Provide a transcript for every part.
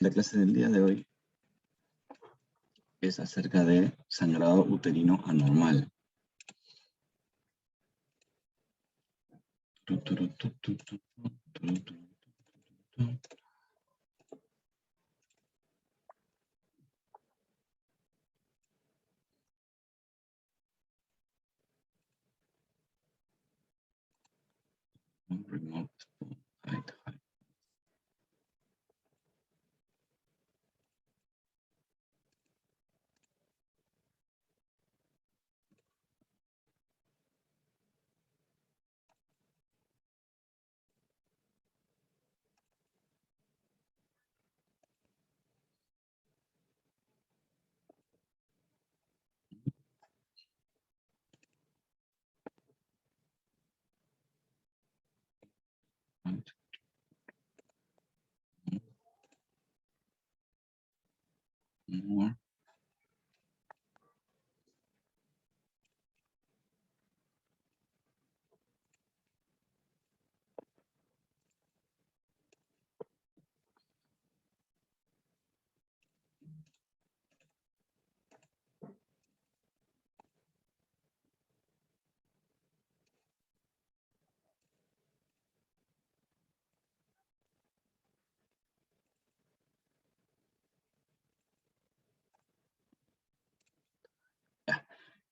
La clase del día de hoy es acerca de sangrado uterino anormal.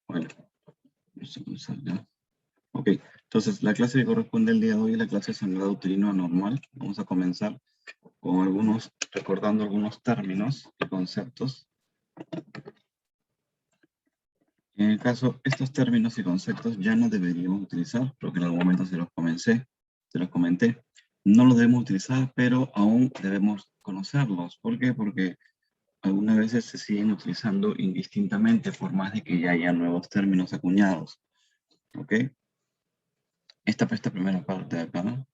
Bueno, vamos a comenzar ya. Ok, entonces la clase que corresponde al día de hoy es la clase de sangrado uterino anormal. Vamos a comenzar con recordando algunos términos y conceptos. En el caso, estos términos y conceptos ya no deberíamos utilizar, porque en algún momento se los comenté. No los debemos utilizar, pero aún debemos conocerlos. ¿Por qué? Porque algunas veces se siguen utilizando indistintamente por más de que ya haya nuevos términos acuñados. ¿Ok? Esta primera parte de acá, ¿no?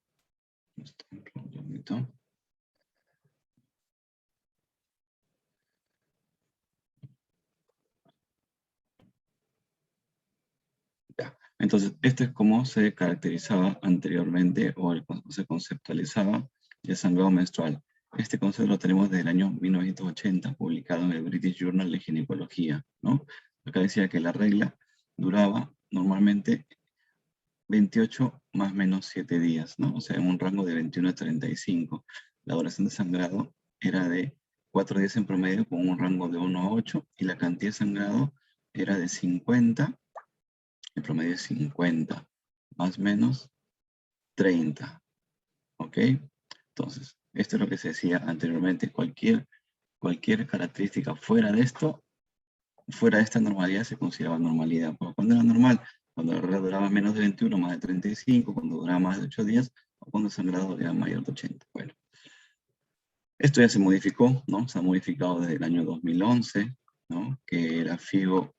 Ya. Entonces, esto es como se caracterizaba anteriormente o se conceptualizaba el sangrado menstrual. Este concepto lo tenemos desde el año 1980, publicado en el British Journal de Ginecología, ¿no? Acá decía que la regla duraba normalmente 28 más menos 7 días, ¿no? O sea, en un rango de 21 a 35. La duración de sangrado era de 4 días en promedio con un rango de 1 a 8 y la cantidad de sangrado era de 50, en promedio de 50, más menos 30, ¿ok? Entonces, esto es lo que se decía anteriormente. Cualquier característica fuera de esto, fuera de esta normalidad se consideraba normalidad. ¿Cuándo era normal? Cuando la regla duraba menos de 21, más de 35, cuando duraba más de 8 días, o cuando el sangrado era mayor de 80. Bueno, esto ya se modificó, ¿no? Se ha modificado desde el año 2011, ¿no? Que la FIGO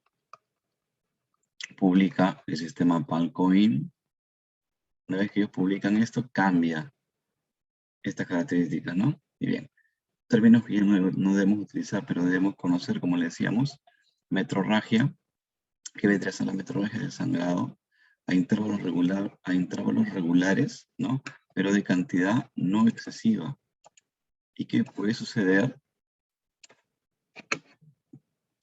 publica el sistema PALCOIN. Una vez que ellos publican esto, cambia estas características, ¿no? Y bien, términos que ya no debemos utilizar, pero debemos conocer, como le decíamos, metrorragia, que vendría a ser la metrorragia del sangrado, a intervalos regulares, ¿no? Pero de cantidad no excesiva, y que puede suceder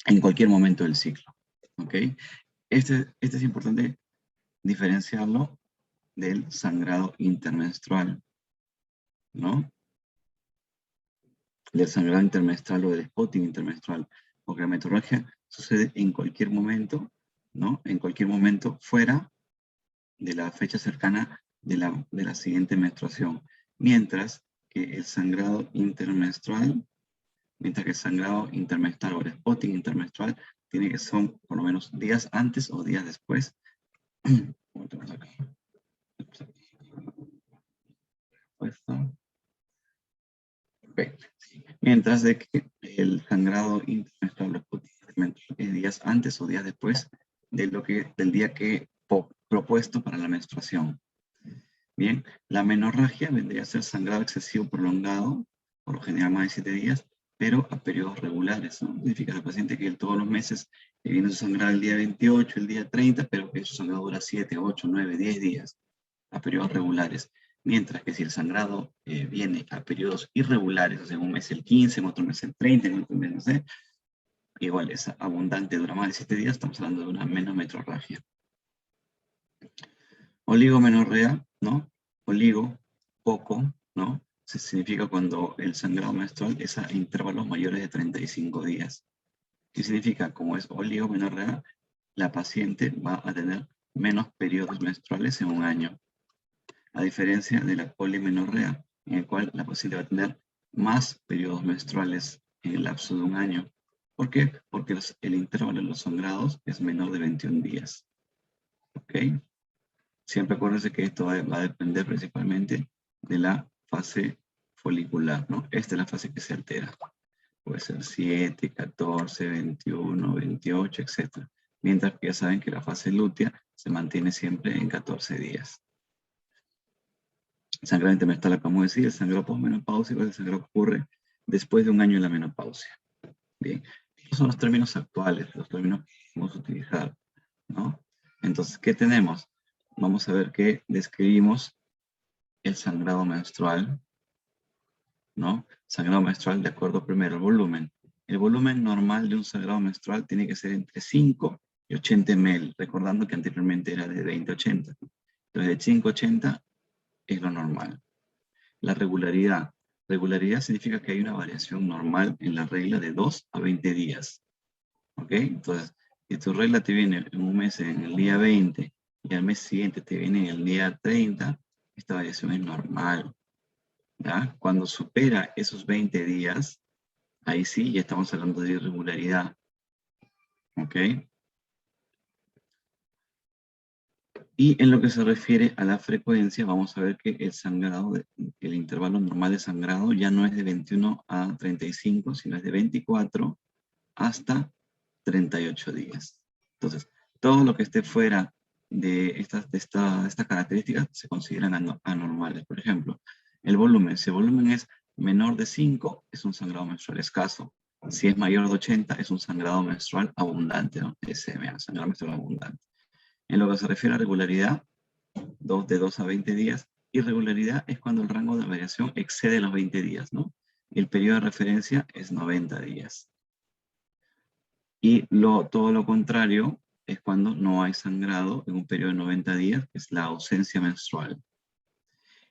en cualquier momento del ciclo, ¿ok? Este es importante diferenciarlo del sangrado intermenstrual, ¿no? Del sangrado intermenstrual o del spotting intermenstrual, porque la metrorragia sucede en cualquier momento, ¿no? En cualquier momento fuera de la fecha cercana de la siguiente menstruación, mientras que el sangrado intermenstrual o el spotting intermenstrual tiene que ser por lo menos días antes o días después. Okay. Mientras de que el sangrado intermenstrual es días antes o días después del día que propuesto para la menstruación. Bien, la menorragia vendría a ser sangrado excesivo prolongado, por lo general más de 7 días, pero a periodos regulares, ¿no? Significa que el paciente que todos los meses viene su sangrado el día 28, el día 30, pero que su sangrado dura 7, 8, 9, 10 días, a periodos regulares. Mientras que si el sangrado viene a periodos irregulares, o sea, en un mes el 15, en otro mes el 30, en otro mes no sé, igual es abundante, dura más de 7 días, estamos hablando de una menometrorragia. Oligomenorrea, ¿no? Oligo, poco, ¿no? Se significa cuando el sangrado menstrual es a intervalos mayores de 35 días. ¿Qué significa? Como es oligomenorrea, la paciente va a tener menos periodos menstruales en un año, a diferencia de la polimenorrea, en el cual la paciente va a tener más periodos menstruales en el lapso de un año. ¿Por qué? Porque el intervalo de los sangrados es menor de 21 días. ¿Ok? Siempre acuérdense que esto va a depender principalmente de la fase folicular, ¿no? Esta es la fase que se altera. Puede ser 7, 14, 21, 28, etc. Mientras que ya saben que la fase lútea se mantiene siempre en 14 días. El sangrado intermenstrual, acabamos de decir, el sangrado posmenopáusico es el sangrado que ocurre después de un año de la menopausia. Bien, estos son los términos actuales, los términos que vamos a utilizar, ¿no? Entonces, ¿qué tenemos? Vamos a ver que describimos el sangrado menstrual, ¿no? Sangrado menstrual de acuerdo primero al volumen. El volumen normal de un sangrado menstrual tiene que ser entre 5 y 80 ml, recordando que anteriormente era de 20 a 80. Entonces, de 5 a 80 es lo normal. La regularidad. Regularidad significa que hay una variación normal en la regla de 2 a 20 días. ¿Ok? Entonces, si tu regla te viene en un mes en el día 20 y al mes siguiente te viene en el día 30, esta variación es normal. ¿Ya? Cuando supera esos 20 días, ahí sí ya estamos hablando de irregularidad. ¿Ok? Y en lo que se refiere a la frecuencia, vamos a ver que el sangrado, el intervalo normal de sangrado ya no es de 21 a 35, sino es de 24 hasta 38 días. Entonces, todo lo que esté fuera de estas características se consideran anormales. Por ejemplo, el volumen. Si el volumen es menor de 5, es un sangrado menstrual escaso. Si es mayor de 80, es un sangrado menstrual abundante, ¿no? SMA, sangrado menstrual abundante. En lo que se refiere a regularidad, de 2 a 20 días. Irregularidad es cuando el rango de variación excede los 20 días, ¿no? El periodo de referencia es 90 días. Y todo lo contrario es cuando no hay sangrado en un periodo de 90 días, que es la ausencia menstrual.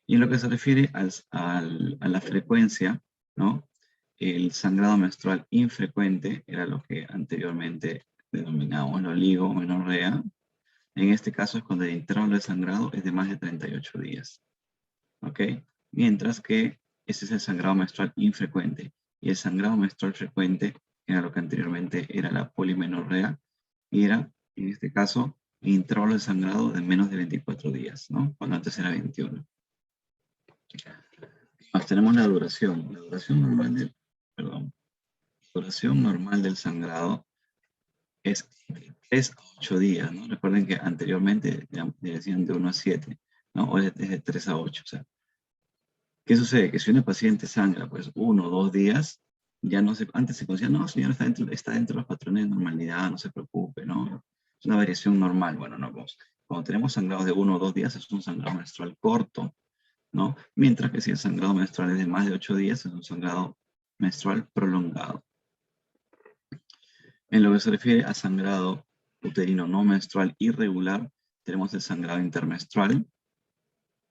Y en lo que se refiere a la frecuencia, ¿no? El sangrado menstrual infrecuente era lo que anteriormente denominábamos el oligomenorrea. En este caso es cuando el intervalo de sangrado es de más de 38 días. ¿Ok? Mientras que ese es el sangrado menstrual infrecuente. Y el sangrado menstrual frecuente era lo que anteriormente era la polimenorrea. Y era, en este caso, el intervalo de sangrado de menos de 24 días, ¿no? Cuando antes era 21. Más tenemos la duración. La duración normal del sangrado es de 3 a 8 días, ¿no? Recuerden que anteriormente decían de 1 a 7, ¿no? Hoy es de 3 a 8. O sea, ¿qué sucede? Que si una paciente sangra, pues 1 o 2 días, ya no se, antes se conocía, no, señora, está dentro de los patrones de normalidad, no se preocupe, ¿no? Es una variación normal. Bueno, no, vamos. Cuando tenemos sangrados de 1 o 2 días, es un sangrado menstrual corto, ¿no? Mientras que si el sangrado menstrual es de más de 8 días, es un sangrado menstrual prolongado. En lo que se refiere a sangrado uterino no menstrual irregular, tenemos el sangrado intermenstrual,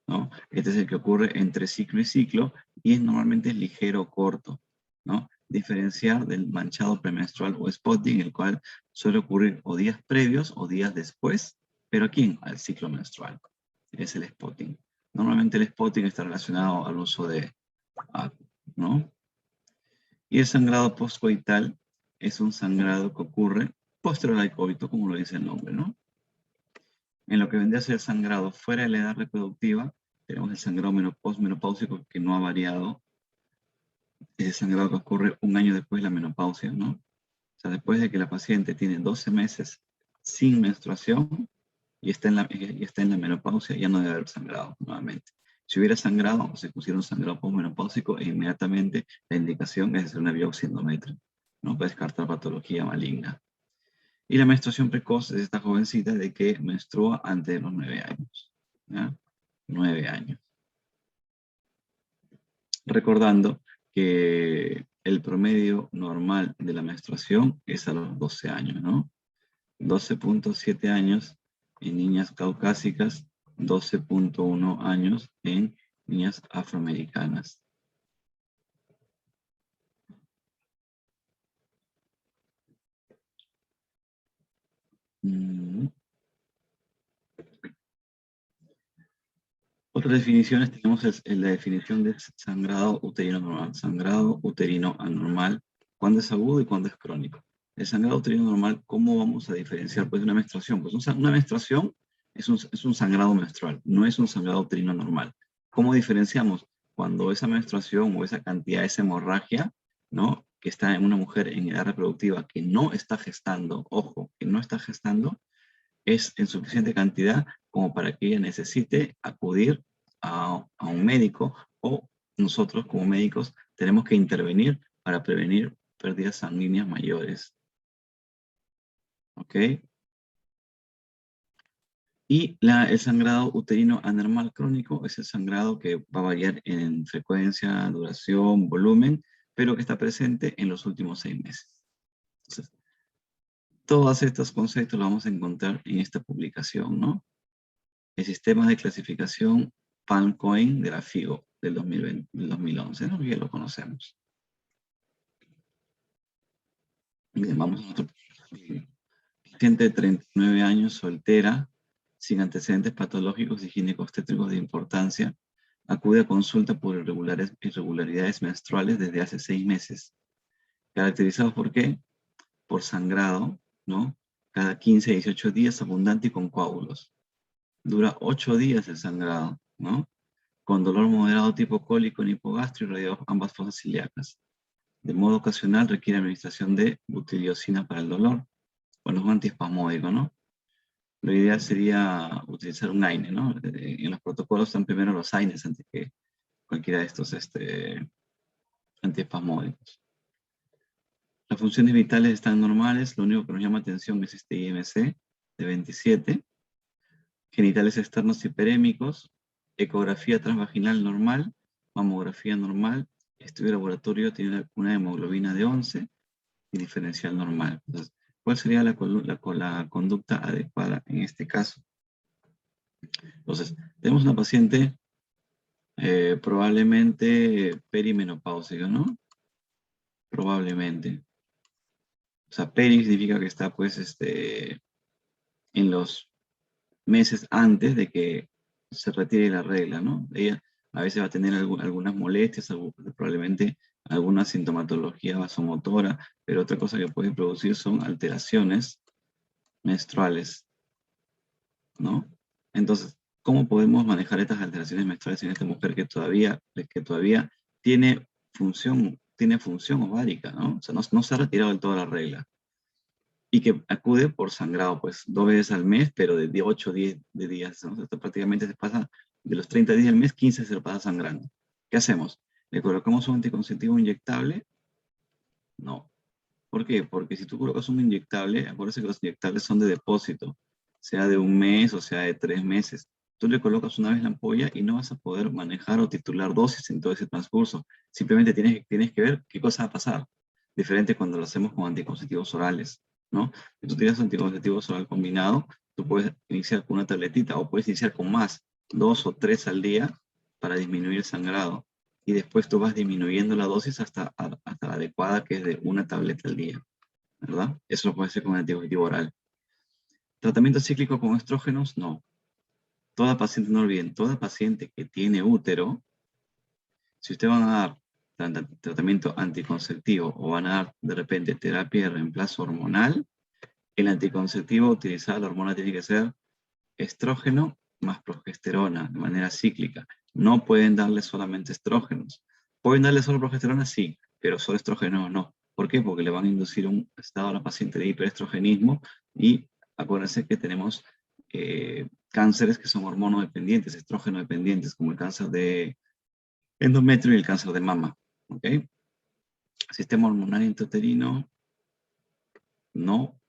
¿no? Este es el que ocurre entre ciclo y ciclo y es normalmente ligero o corto, ¿no? Diferenciar del manchado premenstrual o spotting, el cual suele ocurrir o días previos o días después, pero ¿a quién? Al ciclo menstrual. Es el spotting. Normalmente el spotting está relacionado al uso de agua, ¿no? Y el sangrado postcoital es un sangrado que ocurre posterior al coito, como lo dice el nombre, ¿no? En lo que vendría a ser el sangrado fuera de la edad reproductiva, tenemos el sangrado postmenopáusico que no ha variado. Es el sangrado que ocurre un año después de la menopausia, ¿no? O sea, después de que la paciente tiene 12 meses sin menstruación y está en la menopausia, ya no debe haber sangrado nuevamente. Si hubiera sangrado, o se pusiera un sangrado postmenopáusico, inmediatamente la indicación es hacer una biopsia endométrica, ¿no? Para descartar patología maligna. Y la menstruación precoz es esta jovencita de que menstrua antes de los 9 años. ¿Ya? 9 años. Recordando que el promedio normal de la menstruación es a los 12 años, ¿no? 12.7 años en niñas caucásicas, 12.1 años en niñas afroamericanas. Otras definiciones tenemos la definición de sangrado uterino normal. Sangrado uterino anormal, cuándo es agudo y cuándo es crónico. El sangrado uterino normal, ¿cómo vamos a diferenciar pues, de una menstruación? Pues una menstruación es un sangrado menstrual, no es un sangrado uterino normal. ¿Cómo diferenciamos? Cuando esa menstruación o esa cantidad, esa hemorragia, ¿no? Que está en una mujer en edad reproductiva que no está gestando, ojo, que no está gestando, es en suficiente cantidad como para que ella necesite acudir a un médico, o nosotros como médicos tenemos que intervenir para prevenir pérdidas sanguíneas mayores. ¿Ok? Y el sangrado uterino anormal crónico es el sangrado que va a variar en frecuencia, duración, volumen, pero que está presente en los últimos 6 meses. Entonces, todos estos conceptos los vamos a encontrar en esta publicación, ¿no? El sistema de clasificación PANCOIN de la FIGO del 2011, ¿no? Ya lo conocemos. Bien, vamos a otro. Paciente de 39 años, soltera, sin antecedentes patológicos y ginecobstétricos de importancia, acude a consulta por irregularidades menstruales desde hace 6 meses. ¿Caracterizados por qué? Por sangrado, ¿no? Cada 15 a 18 días, abundante y con coágulos. Dura 8 días el sangrado, ¿no? Con dolor moderado tipo cólico en hipogastro y irradiado ambas fosas ilíacas. De modo ocasional requiere administración de butiliosina para el dolor. Bueno, es un antiespasmódico, ¿no? Lo ideal sería utilizar un AINE, ¿no? En los protocolos están primero los AINES antes que cualquiera de estos antiespasmódicos. Las funciones vitales están normales, lo único que nos llama atención es este IMC de 27. Genitales externos hiperémicos, ecografía transvaginal normal, mamografía normal, estudio de laboratorio tiene una hemoglobina de 11 y diferencial normal. Entonces, ¿cuál sería la conducta adecuada en este caso? Entonces, tenemos una paciente probablemente perimenopáusica, ¿no? Probablemente. O sea, peri significa que está pues en los meses antes de que se retire la regla, ¿no? Ella a veces va a tener algunas molestias, probablemente alguna sintomatología vasomotora, pero otra cosa que puede producir son alteraciones menstruales, ¿no? Entonces, ¿cómo podemos manejar estas alteraciones menstruales en esta mujer que todavía tiene función ovárica, ¿no? O sea, no se ha retirado del todo la regla. Y que acude por sangrado, pues 2 veces al mes, pero de 8 a 10 días, ¿no? Esto prácticamente se pasa de los 30 días al mes, 15 se lo pasa sangrando. ¿Qué hacemos? ¿Le colocamos un anticonceptivo inyectable? No. ¿Por qué? Porque si tú colocas un inyectable, acuérdense que los inyectables son de depósito, sea de 1 mes o sea de 3 meses. Tú le colocas una vez la ampolla y no vas a poder manejar o titular dosis en todo ese transcurso. Simplemente tienes que ver qué cosa va a pasar. Diferente cuando lo hacemos con anticonceptivos orales, ¿no? Si tú tienes anticonceptivos oral combinado, tú puedes iniciar con una tabletita o puedes iniciar con más, 2 o 3 al día para disminuir el sangrado. Y después tú vas disminuyendo la dosis hasta la adecuada, que es de 1 tableta al día, ¿verdad? Eso lo puede hacer con un anticonceptivo oral. ¿Tratamiento cíclico con estrógenos? No. Toda paciente, no olviden, toda paciente que tiene útero, si usted van a dar tratamiento anticonceptivo o van a dar de repente terapia de reemplazo hormonal, el anticonceptivo utilizado, la hormona tiene que ser estrógeno más progesterona de manera cíclica. No pueden darle solamente estrógenos. ¿Pueden darle solo progesterona? Sí, pero solo estrógeno no. ¿Por qué? Porque le van a inducir un estado a la paciente de hiperestrogenismo y acuérdense que tenemos cánceres que son hormonodependientes, estrógeno dependientes, como el cáncer de endometrio y el cáncer de mama. ¿Ok? Sistema hormonal intrauterino no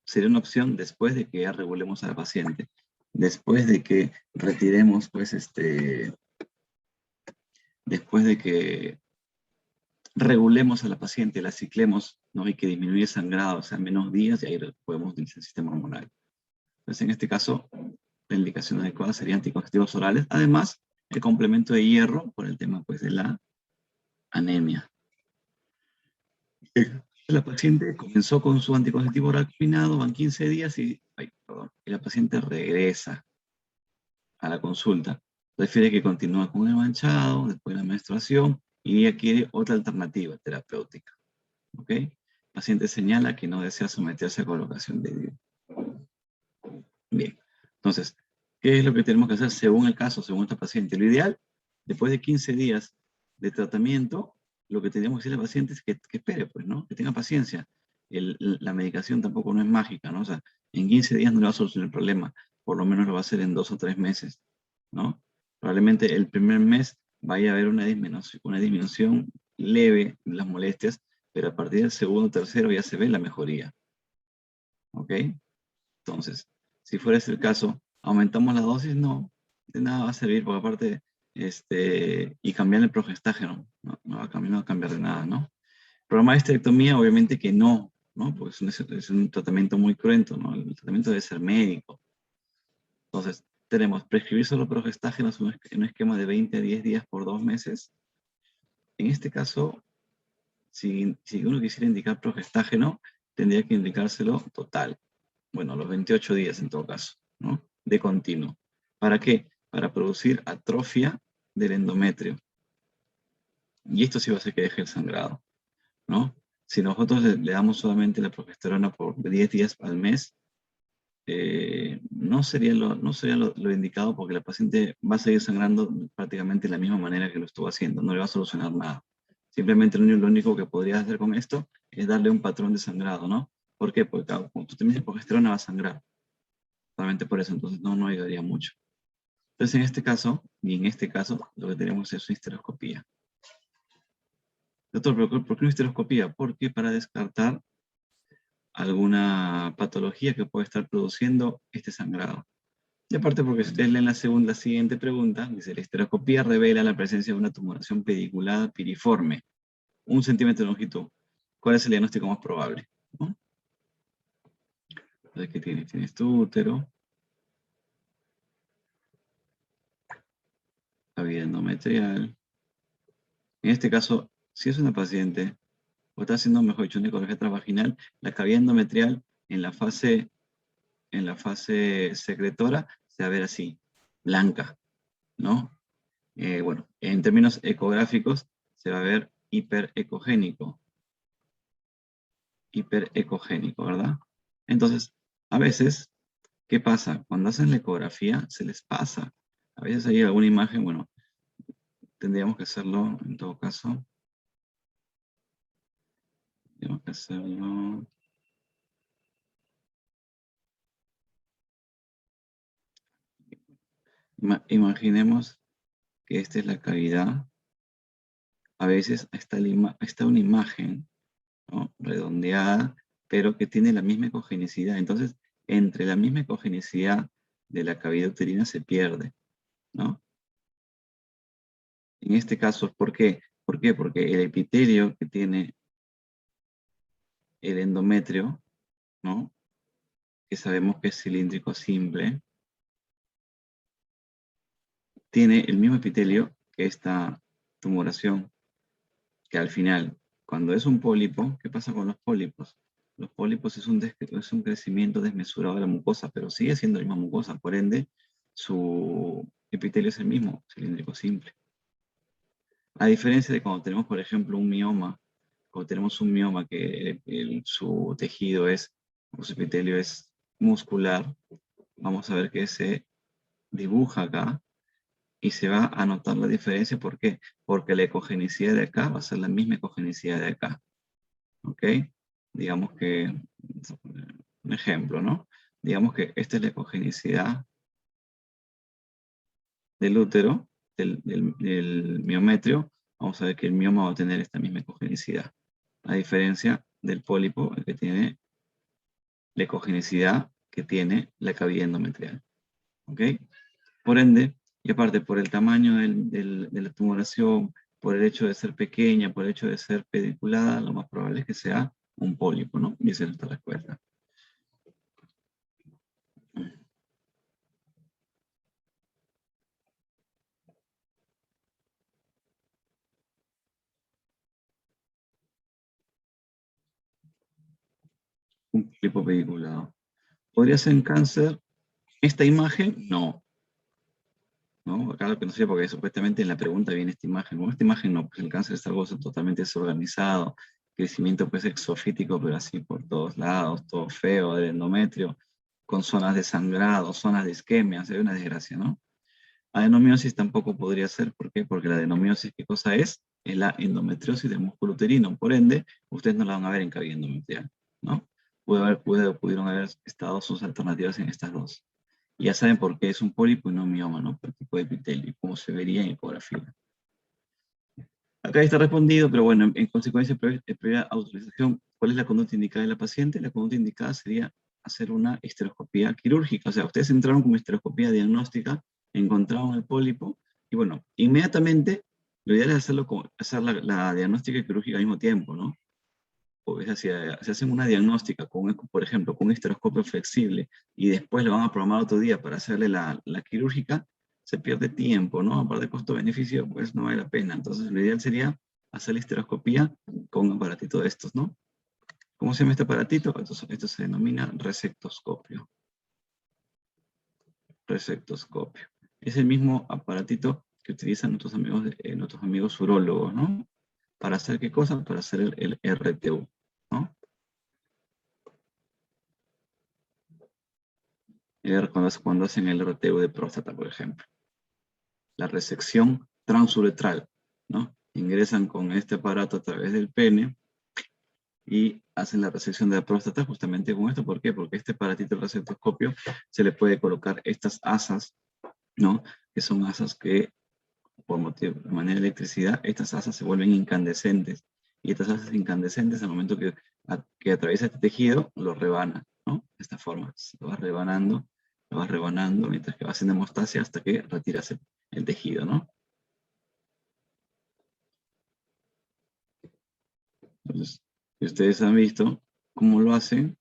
sería una opción después de que ya regulemos a la paciente. Después de que retiremos, pues, de después de que regulemos a la paciente, la ciclemos, ¿no? Y que disminuye el sangrado, o sea, menos días, y ahí podemos utilizar el sistema hormonal. Entonces, en este caso, la indicación adecuada sería anticonceptivos orales. Además, el complemento de hierro por el tema, pues, de la anemia. La paciente comenzó con su anticonceptivo oral combinado, van 15 días y la paciente regresa a la consulta. Refiere que continúa con el manchado después de la menstruación y ella quiere otra alternativa terapéutica. ¿Ok? El paciente señala que no desea someterse a colocación de DIU. Bien. Entonces, ¿qué es lo que tenemos que hacer según el caso, según esta paciente? Lo ideal, después de 15 días de tratamiento, lo que tenemos que decirle al paciente es que espere, pues, ¿no? Que tenga paciencia. La medicación tampoco no es mágica, ¿no? O sea, en 15 días no le va a solucionar el problema. Por lo menos lo va a hacer en 2 o 3 meses, ¿no? Probablemente el primer mes vaya a haber una disminución leve de las molestias, pero a partir del segundo o tercero ya se ve la mejoría. ¿Ok? Entonces, si fuera ese el caso, ¿aumentamos la dosis? No, de nada va a servir, porque aparte, y cambiar el progestágeno, no va a cambiar de nada, ¿no? Programa de esterectomía, obviamente que no, ¿no? Porque es un tratamiento muy cruento, ¿no? El tratamiento debe ser médico. Entonces, tenemos prescribir solo progestágenos en un esquema de 20 a 10 días por 2 meses. En este caso, si uno quisiera indicar progestágeno, tendría que indicárselo total. Bueno, los 28 días en todo caso, ¿no? De continuo. ¿Para qué? Para producir atrofia del endometrio. Y esto sí va a hacer que deje el sangrado, ¿no? Si nosotros le damos solamente la progesterona por 10 días al mes, no sería lo indicado, porque la paciente va a seguir sangrando prácticamente de la misma manera que lo estuvo haciendo, no le va a solucionar nada. Simplemente lo único que podría hacer con esto es darle un patrón de sangrado, ¿no? ¿Por qué? Porque cuando tú tienes progesterona va a sangrar. Solamente por eso, entonces no ayudaría mucho. Entonces, en este caso, lo que tenemos es una histeroscopía. Doctor, ¿por qué una histeroscopía? Porque para descartar alguna patología que puede estar produciendo este sangrado. Y aparte porque si ustedes leen la siguiente pregunta, dice, la histeroscopía revela la presencia de una tumoración pediculada piriforme, 1 centímetro de longitud. ¿Cuál es el diagnóstico más probable? ¿No? Entonces, ¿qué tienes? Tienes tu útero, cavidad endometrial. En este caso, si es una paciente, o está haciendo, mejor dicho, una ecografía transvaginal, la cavidad endometrial en la fase secretora se va a ver así, blanca, ¿no? Bueno, en términos ecográficos se va a ver hiperecogénico, ¿verdad? Entonces, a veces, ¿qué pasa? Cuando hacen la ecografía, se les pasa. A veces hay alguna imagen, bueno, tendríamos que hacerlo, en todo caso, tenemos que hacerlo. Imaginemos que esta es la cavidad. A veces está una imagen, ¿no? Redondeada, pero que tiene la misma ecogenicidad. Entonces, entre la misma ecogenicidad de la cavidad uterina se pierde, ¿no? En este caso, ¿por qué? ¿Por qué? Porque el epitelio que tiene el endometrio, ¿no? Que sabemos que es cilíndrico simple, tiene el mismo epitelio que esta tumoración, que al final, cuando es un pólipo, ¿qué pasa con los pólipos? Los pólipos es un crecimiento desmesurado de la mucosa, pero sigue siendo la misma mucosa, por ende, su epitelio es el mismo, cilíndrico simple. A diferencia de cuando tenemos, por ejemplo, un mioma, cuando tenemos un mioma que su tejido su epitelio es muscular, vamos a ver que se dibuja acá y se va a notar la diferencia. ¿Por qué? Porque la ecogenicidad de acá va a ser la misma ecogenicidad de acá. ¿Ok? Digamos que, un ejemplo, ¿no? Digamos que esta es la ecogenicidad del útero, del miometrio. Vamos a ver que el mioma va a tener esta misma ecogenicidad, a diferencia del pólipo, el que tiene la ecogenicidad que tiene la cavidad endometrial. ¿Ok? Por ende, y aparte por el tamaño de la tumoración, por el hecho de ser pequeña, por el hecho de ser pediculada, lo más probable es que sea un pólipo, ¿no? Y esa es nuestra respuesta. Un pólipo pediculado. ¿Podría ser en cáncer? ¿Esta imagen? No. ¿No? Acá lo que no sé, porque supuestamente en la pregunta viene esta imagen. Bueno, esta imagen no, pues el cáncer es algo totalmente desorganizado, crecimiento pues exofítico, pero así por todos lados, todo feo, del endometrio, con zonas de sangrado, zonas de isquemia, se ve una desgracia, ¿no? Adenomiosis tampoco podría ser, ¿por qué? Porque la adenomiosis, ¿qué cosa es? Es la endometriosis del músculo uterino, por ende, ustedes no la van a ver en cavidad endometrial, ¿no? Pudieron haber estado sus alternativas en estas dos. Y ya saben por qué es un pólipo y no un mioma, ¿no? Por el tipo de epitelio, como se vería en ecografía. Acá está respondido, pero bueno, en consecuencia, previa autorización, ¿cuál es la conducta indicada de la paciente? La conducta indicada sería hacer una histeroscopía quirúrgica. O sea, ustedes entraron con histeroscopía diagnóstica, encontraron el pólipo, y bueno, inmediatamente, lo ideal es hacer la diagnóstica quirúrgica al mismo tiempo, ¿no? Pues se hacen una diagnóstica, por ejemplo, con un histeroscopio flexible, y después lo van a programar otro día para hacerle la quirúrgica, se pierde tiempo, ¿no? Aparte de costo-beneficio, pues no vale la pena. Entonces, lo ideal sería hacer la histeroscopía con un aparatito de estos, ¿no? ¿Cómo se llama este aparatito? Esto se denomina resectoscopio. Resectoscopio. Es el mismo aparatito que utilizan nuestros amigos urólogos, ¿no? ¿Para hacer qué cosa? Para hacer el RTU, ¿no? Cuando hacen el RTU de próstata, por ejemplo. La resección transuretral, ¿no? Ingresan con este aparato a través del pene y hacen la resección de la próstata justamente con esto. ¿Por qué? Porque este aparatito, el resectoscopio, se le puede colocar estas asas, ¿no? Que son asas que, por motivo, de manera de electricidad, estas asas se vuelven incandescentes. Y estas asas incandescentes, al momento que atraviesa este tejido, lo rebana, ¿no? De esta forma, se lo vas rebanando, mientras que va haciendo hemostasia hasta que retiras el tejido, ¿no? Entonces, si ustedes han visto cómo lo hacen,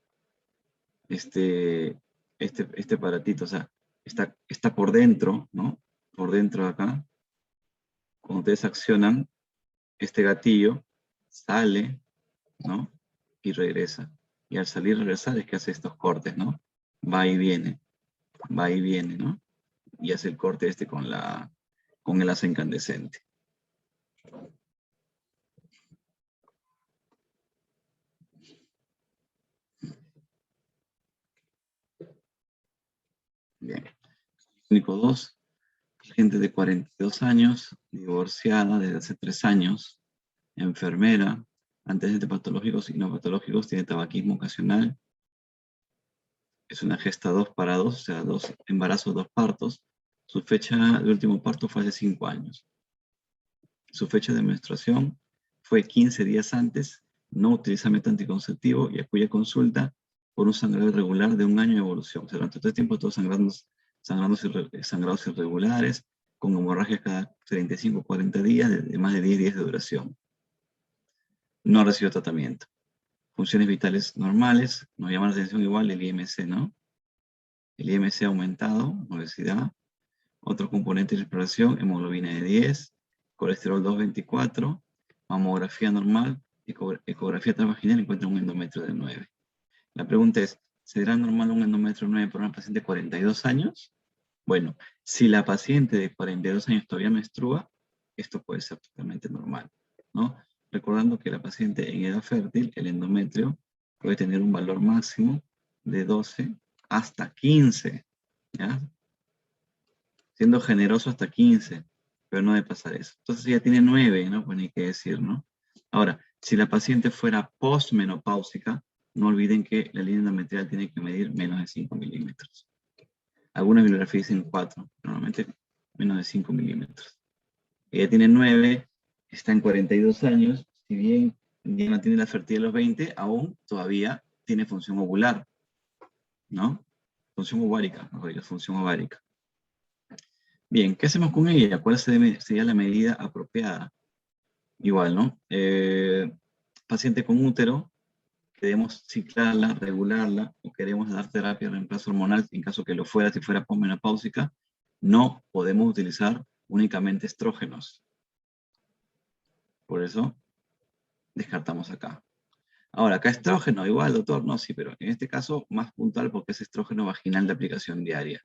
este aparatito, o sea, está por dentro, ¿no? Por dentro de acá, cuando ustedes accionan este gatillo, sale, ¿no? Y regresa. Y al salir y regresar es que hace estos cortes, ¿no? Va y viene, va y viene, ¿no? Y hace el corte con el asa incandescente. Bien. Clínico 2, gente de 42 años, divorciada desde hace 3 años, enfermera, antecedentes patológicos y no patológicos, tiene tabaquismo ocasional, es una gesta 2 para 2, o sea, 2 embarazos, 2 partos. Su fecha de último parto fue hace 5 años. Su fecha de menstruación fue 15 días antes, no utiliza método anticonceptivo y acude a consulta por un sangrado irregular de 1 año de evolución. O sea, durante todo este tiempo, todos sangrados irregulares, con hemorragias cada 35 o 40 días, de más de 10 días de duración. No recibió tratamiento. Funciones vitales normales, nos llama la atención igual el IMC, ¿no? El IMC ha aumentado, obesidad. Otro componente de exploración, hemoglobina de 10, colesterol 224, mamografía normal, ecografía transvaginal, encuentra un endometrio de 9. La pregunta es, ¿será normal un endometrio de 9 para una paciente de 42 años? Bueno, si la paciente de 42 años todavía menstrua, esto puede ser totalmente normal, ¿no? Recordando que la paciente en edad fértil, el endometrio, puede tener un valor máximo de 12 hasta 15, ¿ya? Siendo generoso hasta 15, pero no debe pasar eso. Entonces ya tiene 9, ¿no? Pues ni qué decir, ¿no? Ahora, si la paciente fuera postmenopáusica, no olviden que la línea endometrial tiene que medir menos de 5 milímetros. Algunas bibliografías dicen 4, normalmente menos de 5 milímetros. Ella tiene 9, está en 42 años, si bien ya no tiene la fertilidad de los 20, aún todavía tiene función ovular, ¿no? Función ovárica, mejor dicho, función ovárica. Bien, ¿qué hacemos con ella? ¿Cuál sería la medida apropiada? igual, ¿no? Paciente con útero, queremos ciclarla, regularla, o queremos dar terapia de reemplazo hormonal, en caso que lo fuera, si fuera posmenopáusica, no podemos utilizar únicamente estrógenos. Por eso, descartamos acá. Ahora, acá estrógeno, igual, doctor, no, sí, pero en este caso más puntual porque es estrógeno vaginal de aplicación diaria.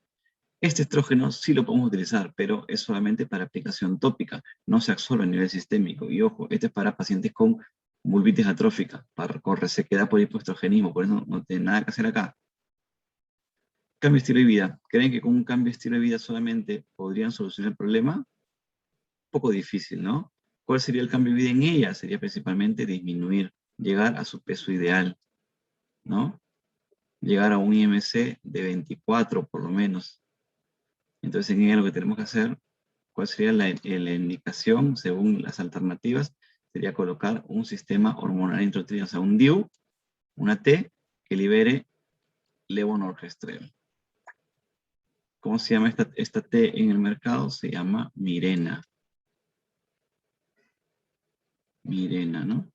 Este estrógeno sí lo podemos utilizar, pero es solamente para aplicación tópica, no se absorbe a nivel sistémico. Y ojo, este es para pacientes con vulvitis atrófica, con resequedad por hipoestrogenismo, por eso no tiene nada que hacer acá. Cambio de estilo de vida. ¿Creen que con un cambio de estilo de vida solamente podrían solucionar el problema? Un poco difícil, ¿no? ¿Cuál sería el cambio de vida en ella? Sería principalmente disminuir, llegar a su peso ideal, ¿no? Llegar a un IMC de 24 por lo menos. Entonces en ella lo que tenemos que hacer, ¿cuál sería la indicación según las alternativas? Sería colocar un sistema hormonal intrauterino, o sea, un DIU, una T, que libere levonorgestrel. ¿Cómo se llama esta T en el mercado? Se llama Mirena. Mirena, ¿no?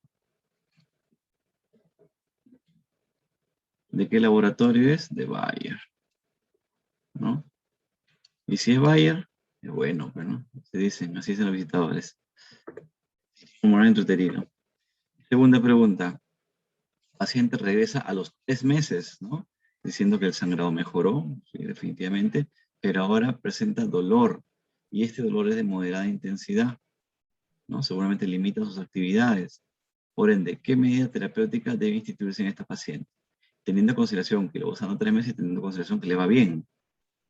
¿De qué laboratorio es? De Bayer, ¿no? Y si es Bayer, es bueno, ¿no? Se dicen, así dicen los visitadores. Hormonal intrauterino. Segunda pregunta. El paciente regresa a los 3 meses, ¿no? Diciendo que el sangrado mejoró, sí, definitivamente, pero ahora presenta dolor. Y este dolor es de moderada intensidad, ¿no? Seguramente limita sus actividades. Por ende, ¿qué medida terapéutica debe instituirse en esta paciente? Teniendo en consideración que lo va usando 3 meses y teniendo en consideración que le va bien,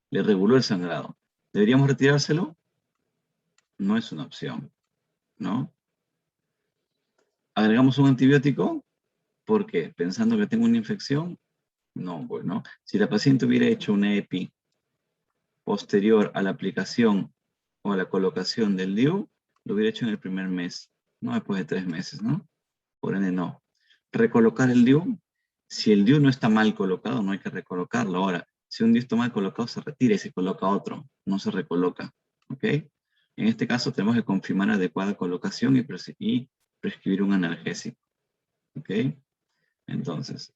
le reguló el sangrado. ¿Deberíamos retirárselo? No es una opción, ¿no? ¿Agregamos un antibiótico? ¿Por qué? ¿Pensando que tengo una infección? No, bueno, si la paciente hubiera hecho una EPI posterior a la aplicación o a la colocación del DIU, lo hubiera hecho en el primer mes, no después de 3 meses, ¿no? Por ende, no. Recolocar el DIU, si el DIU no está mal colocado, no hay que recolocarlo. Ahora, si un DIU está mal colocado, se retira y se coloca otro, no se recoloca, ¿ok? En este caso tenemos que confirmar adecuada colocación y prescribir un analgésico, ¿ok? Entonces,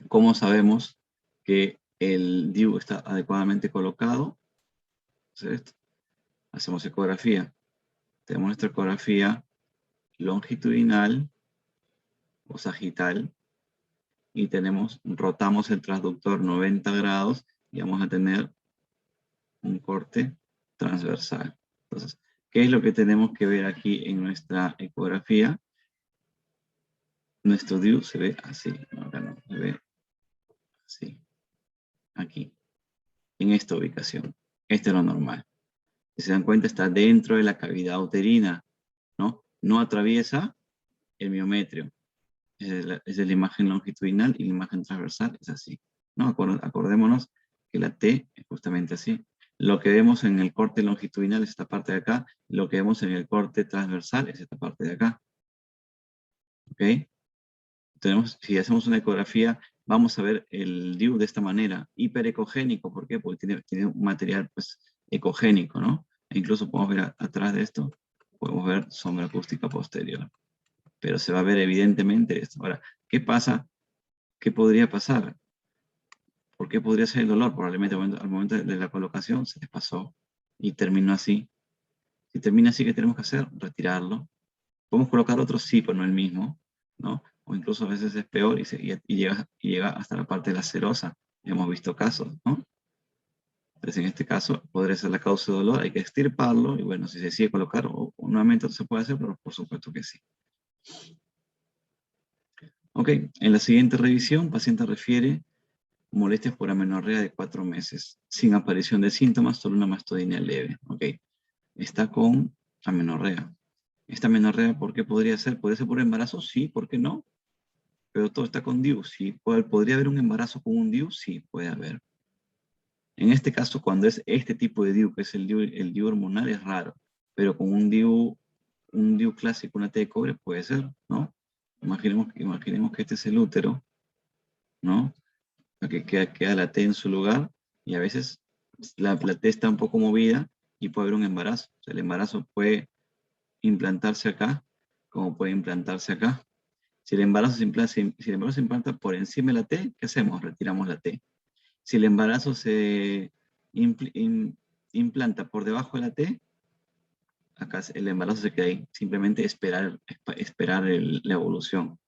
¿cómo sabemos que el DIU está adecuadamente colocado? Hacemos ecografía. Tenemos nuestra ecografía longitudinal o sagital y rotamos el transductor 90 grados y vamos a tener un corte transversal. Entonces, ¿qué es lo que tenemos que ver aquí en nuestra ecografía? Nuestro DIU se ve así, no, acá no, se ve así, aquí, en esta ubicación. Este es lo normal. Si se dan cuenta, está dentro de la cavidad uterina, ¿no? No atraviesa el miometrio. Es de la imagen longitudinal y la imagen transversal es así, ¿no? Acordémonos que la T es justamente así. Lo que vemos en el corte longitudinal es esta parte de acá, lo que vemos en el corte transversal es esta parte de acá, ¿ok? Si hacemos una ecografía, vamos a ver el DIU de esta manera, hiperecogénico. ¿Por qué? Porque tiene un material pues, ecogénico, ¿no? E incluso podemos ver atrás de esto, podemos ver sombra acústica posterior. Pero se va a ver evidentemente esto. Ahora, ¿qué pasa? ¿Qué podría pasar? ¿Por qué podría ser el dolor? Probablemente al momento de la colocación se les pasó y terminó así. Si termina así, ¿qué tenemos que hacer? Retirarlo. ¿Podemos colocar otro? Sí, pero no el mismo, ¿no? O incluso a veces es peor y llega hasta la parte de la serosa. Hemos visto casos, ¿no? Entonces, en este caso, podría ser la causa de dolor, hay que extirparlo, y bueno, si se sigue colocar, o nuevamente se puede hacer, pero por supuesto que sí. Ok, en la siguiente revisión, paciente refiere molestias por amenorrea de 4 meses, sin aparición de síntomas, solo una mastodinia leve. Ok, está con amenorrea. Esta amenorrea, ¿por qué podría ser? ¿Puede ser por embarazo? Sí, ¿por qué no? Pero todo está con DIU. ¿Sí? ¿Podría haber un embarazo con un DIU? Sí, puede haber. En este caso, cuando es este tipo de DIU, que es el DIU hormonal, es raro. Pero con un DIU clásico, una T de cobre, puede ser, ¿no? Imaginemos que este es el útero, ¿no? Que queda la T en su lugar y a veces la T está un poco movida y puede haber un embarazo. O sea, el embarazo puede implantarse acá, como puede implantarse acá. Si el embarazo se implanta por encima de la T, ¿qué hacemos? Retiramos la T. Si el embarazo se implanta por debajo de la T, acá el embarazo se queda ahí. Simplemente esperar la evolución,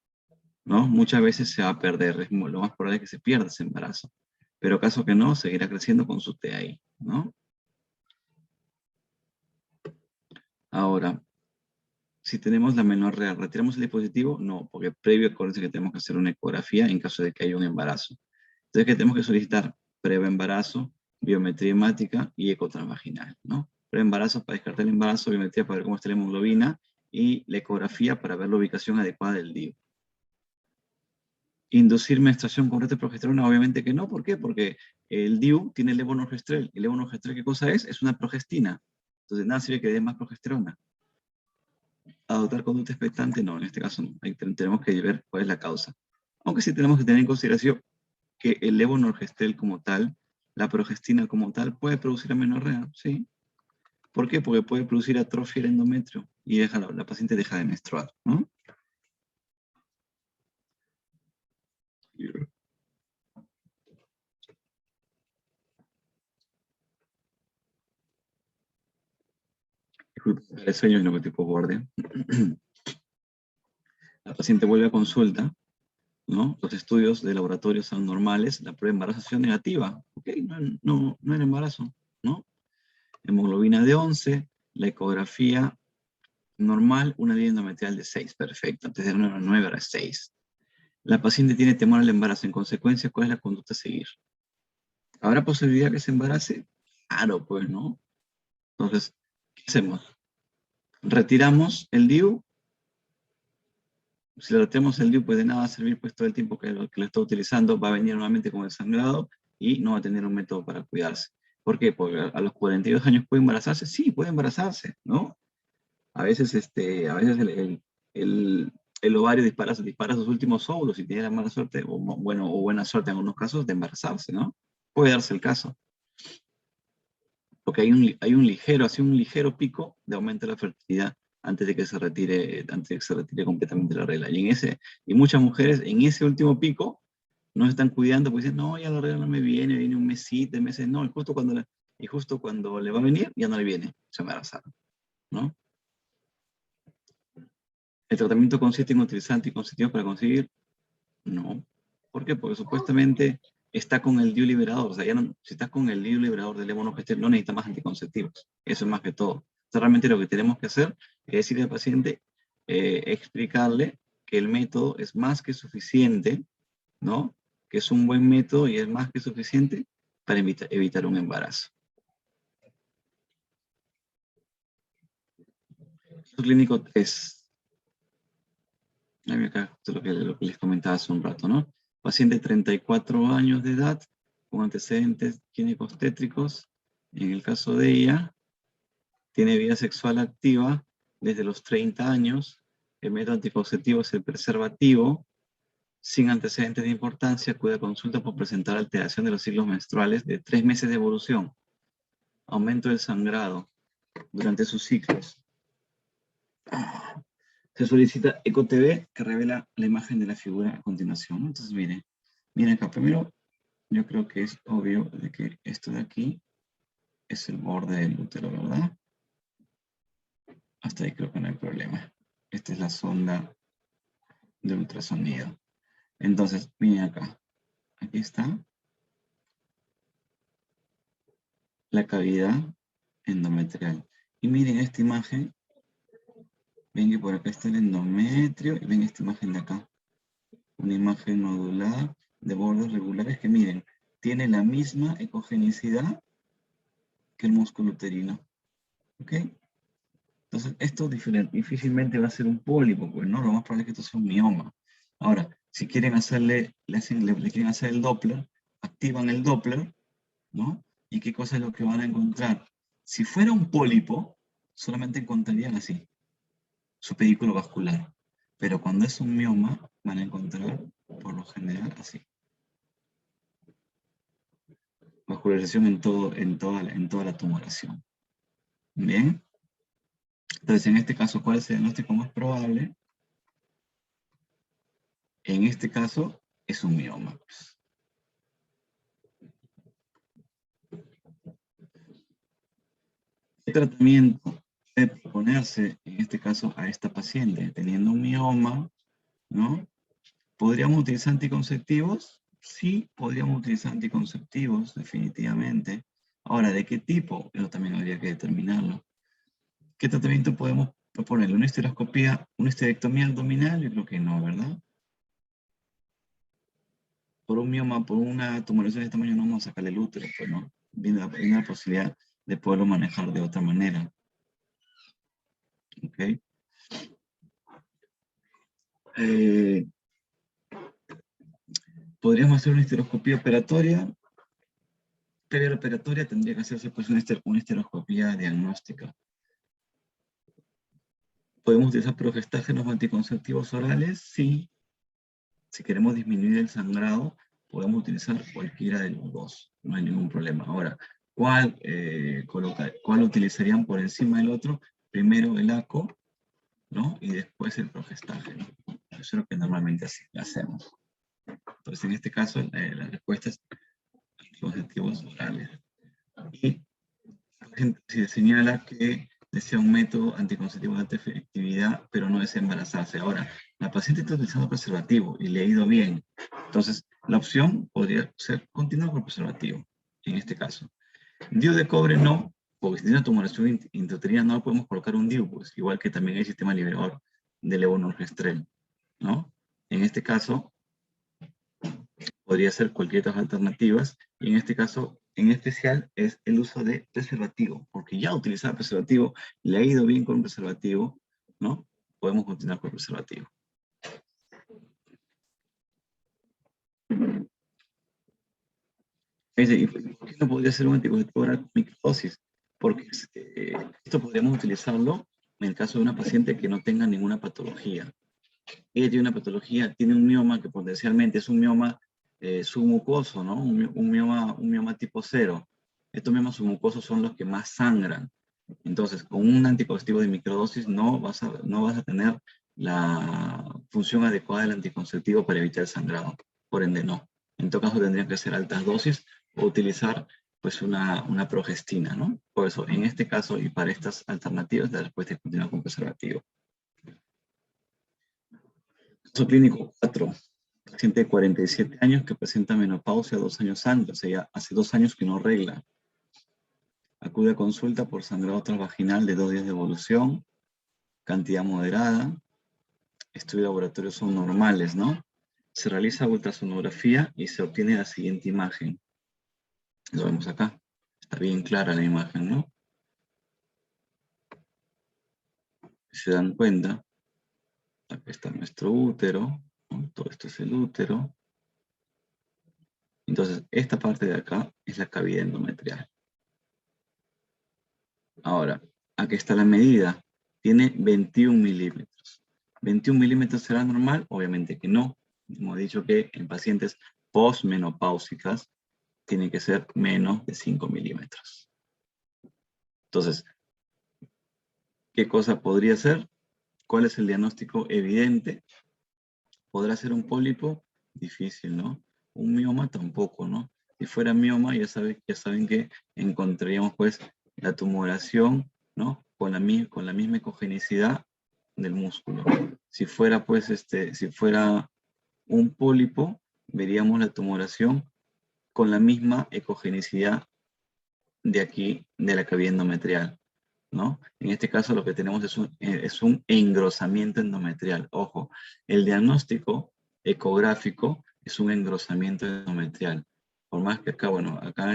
¿no? Muchas veces se va a perder, lo más probable es que se pierda ese embarazo. Pero caso que no, seguirá creciendo con su T ahí, ¿no? Ahora, si tenemos la menorrea, ¿retiramos el dispositivo? No, porque previo acuérdense que tenemos que hacer una ecografía en caso de que haya un embarazo. Entonces, ¿qué tenemos que solicitar? Previo embarazo, biometría hemática y eco transvaginal, ¿no? Previo embarazo para descartar el embarazo, biometría para ver cómo está la hemoglobina y la ecografía para ver la ubicación adecuada del DIU. ¿Inducir menstruación con progesterona? Obviamente que no. ¿Por qué? Porque el DIU tiene el levonorgestrel. ¿El levonorgestrel qué cosa es? Es una progestina. Entonces, nada sirve que dé más progesterona. Adoptar conducta expectante, no, en este caso no. Ahí tenemos que ver cuál es la causa. Aunque sí tenemos que tener en consideración que el levonorgestrel como tal, la progestina como tal, puede producir amenorrea, ¿sí? ¿Por qué? Porque puede producir atrofia del endometrio y la paciente deja de menstruar, ¿no? Disculpe, el sueño es lo que tipo borde. La paciente vuelve a consulta, ¿no? Los estudios de laboratorio son normales, la prueba de embarazo ha sido negativa, ¿ok? No era embarazo, ¿no? Hemoglobina de 11, la ecografía normal, una línea endometrial de 6, perfecto, antes de 9 era 6. La paciente tiene temor al embarazo, en consecuencia, ¿cuál es la conducta a seguir? ¿Habrá posibilidad que se embarace? Claro, pues, ¿no? Entonces, ¿qué hacemos? Retiramos el DIU. Si le retiramos el DIU, pues de nada va a servir, pues todo el tiempo que lo está utilizando va a venir nuevamente con el sangrado y no va a tener un método para cuidarse. ¿Por qué? Porque a los 42 años puede embarazarse. Sí, puede embarazarse, ¿no? A veces, el ovario dispara sus últimos óvulos y tiene la mala suerte, o buena suerte en algunos casos, de embarazarse, ¿no? Puede darse el caso. Porque hay un ligero pico de aumento de la fertilidad antes de que se retire completamente la regla. Y muchas mujeres en ese último pico no se están cuidando porque dicen, no, ya la regla no me viene un mesito, meses, no, y justo cuando le va a venir, ya no le viene, se embarazaron, ¿no? ¿El tratamiento consiste en utilizar anticonceptivos para conseguir? No. ¿Por qué? Porque supuestamente está con el DIU liberador. O sea, si estás con el DIU liberador del levonorgestrel, no necesitas más anticonceptivos. Eso es más que todo. Entonces, realmente lo que tenemos que hacer es decirle al paciente, explicarle que el método es más que suficiente, ¿no? Que es un buen método y es más que suficiente para evitar un embarazo. Su clínico es acá, esto es lo que les comentaba hace un rato, ¿no? Paciente de 34 años de edad, con antecedentes químicos tétricos. En el caso de ella, tiene vida sexual activa desde los 30 años. El método anticonceptivo es el preservativo. Sin antecedentes de importancia, acude a consulta por presentar alteración de los ciclos menstruales de 3 meses de evolución. Aumento del sangrado durante sus ciclos. Se solicita EcoTV que revela la imagen de la figura a continuación. Entonces, miren acá. Primero, yo creo que es obvio de que esto de aquí es el borde del útero, ¿verdad? Hasta ahí creo que no hay problema. Esta es la sonda de ultrasonido. Entonces, miren acá. Aquí está la cavidad endometrial. Y miren esta imagen. Ven que por acá está el endometrio y ven esta imagen de acá. Una imagen nodular de bordes regulares que miren, tiene la misma ecogenicidad que el músculo uterino. ¿Ok? Entonces, esto difícilmente va a ser un pólipo, pues no, lo más probable es que esto sea un mioma. Ahora, si quieren le quieren hacer el Doppler, activan el Doppler, ¿no? ¿Y qué cosa es lo que van a encontrar? Si fuera un pólipo, solamente encontrarían así, su pedículo vascular. Pero cuando es un mioma, van a encontrar, por lo general, así. Vascularización en toda la tumoración. Bien. Entonces, en este caso, ¿cuál es el diagnóstico más probable? En este caso, es un mioma. ¿Qué tratamiento debe proponerse, en este caso, a esta paciente? Teniendo un mioma, ¿no? ¿Podríamos utilizar anticonceptivos? Sí, podríamos utilizar anticonceptivos, definitivamente. Ahora, ¿de qué tipo? Eso también habría que determinarlo. ¿Qué tratamiento podemos proponerle? ¿Una histeroscopía, una histerectomía abdominal? Yo creo que no, ¿verdad? Por un mioma, por una tumoración de este tamaño, no vamos a sacarle el útero, pues no. Viene la posibilidad de poderlo manejar de otra manera. ¿Ok? Eh, Podríamos hacer una histeroscopía operatoria, pero operatoria tendría que hacerse pues una histeroscopía diagnóstica. ¿Podemos utilizar progestágenos o anticonceptivos orales? Sí. Si queremos disminuir el sangrado, podemos utilizar cualquiera de los dos. No hay ningún problema. Ahora, ¿cuál utilizarían por encima del otro? Primero el ACO, ¿no? Y después el progestágeno. Eso es lo que normalmente así hacemos. Entonces, en este caso, la respuesta es anticonceptivos orales. Y la gente se señala que desea un método anticonceptivo de alta efectividad, pero no desea embarazarse. Ahora, la paciente está utilizando preservativo y le ha ido bien. Entonces, la opción podría ser continuar con preservativo, en este caso. DIU de cobre no, porque si tiene una tumoración intrauterina no podemos colocar un DIU, pues igual que también hay sistema liberador de levonorgestrel, ¿no? En este caso, podría ser cualquier otras alternativas, y en este caso, en especial, es el uso de preservativo, porque ya utilizaba preservativo, le ha ido bien con preservativo, ¿no? Podemos continuar con preservativo. ¿Y por qué no podría ser un anticonceptivo oral con microdosis? Porque esto podríamos utilizarlo en el caso de una paciente que no tenga ninguna patología. Ella tiene una patología, tiene un mioma que potencialmente es un mioma submucoso, ¿no? Un mioma tipo 0. Estos miomas submucosos son los que más sangran. Entonces, con un anticonceptivo de microdosis no vas a tener la función adecuada del anticonceptivo para evitar el sangrado. Por ende, no. En todo caso, tendrían que ser altas dosis o utilizar pues una progestina, ¿no? Por eso, en este caso y para estas alternativas, la respuesta es continuar con preservativo. Caso clínico 4. Paciente de 47 años que presenta menopausia 2 años antes, o sea, ya hace 2 años que no regla. Acude a consulta por sangrado transvaginal de 2 días de evolución, cantidad moderada, estudios de laboratorio son normales, ¿no? Se realiza ultrasonografía y se obtiene la siguiente imagen. Lo vemos acá. Está bien clara la imagen, ¿no? Si se dan cuenta, acá está nuestro útero, ¿no? Todo esto es el útero. Entonces, esta parte de acá es la cavidad endometrial. Ahora, aquí está la medida. Tiene 21 milímetros. ¿21 milímetros será normal? Obviamente que no. Hemos dicho que en pacientes postmenopáusicas tiene que ser menos de 5 milímetros. Entonces, ¿qué cosa podría ser? ¿Cuál es el diagnóstico evidente? ¿Podrá ser un pólipo? Difícil, ¿no? Un mioma tampoco, ¿no? Si fuera mioma, ya saben que encontraríamos pues la tumoración, ¿no? Con la misma ecogenicidad del músculo. Si fuera pues si fuera un pólipo, veríamos la tumoración con la misma ecogenicidad de aquí, de la cavidad endometrial, ¿no? En este caso lo que tenemos es un engrosamiento endometrial. Ojo, el diagnóstico ecográfico es un engrosamiento endometrial. Por más que acá, bueno, acá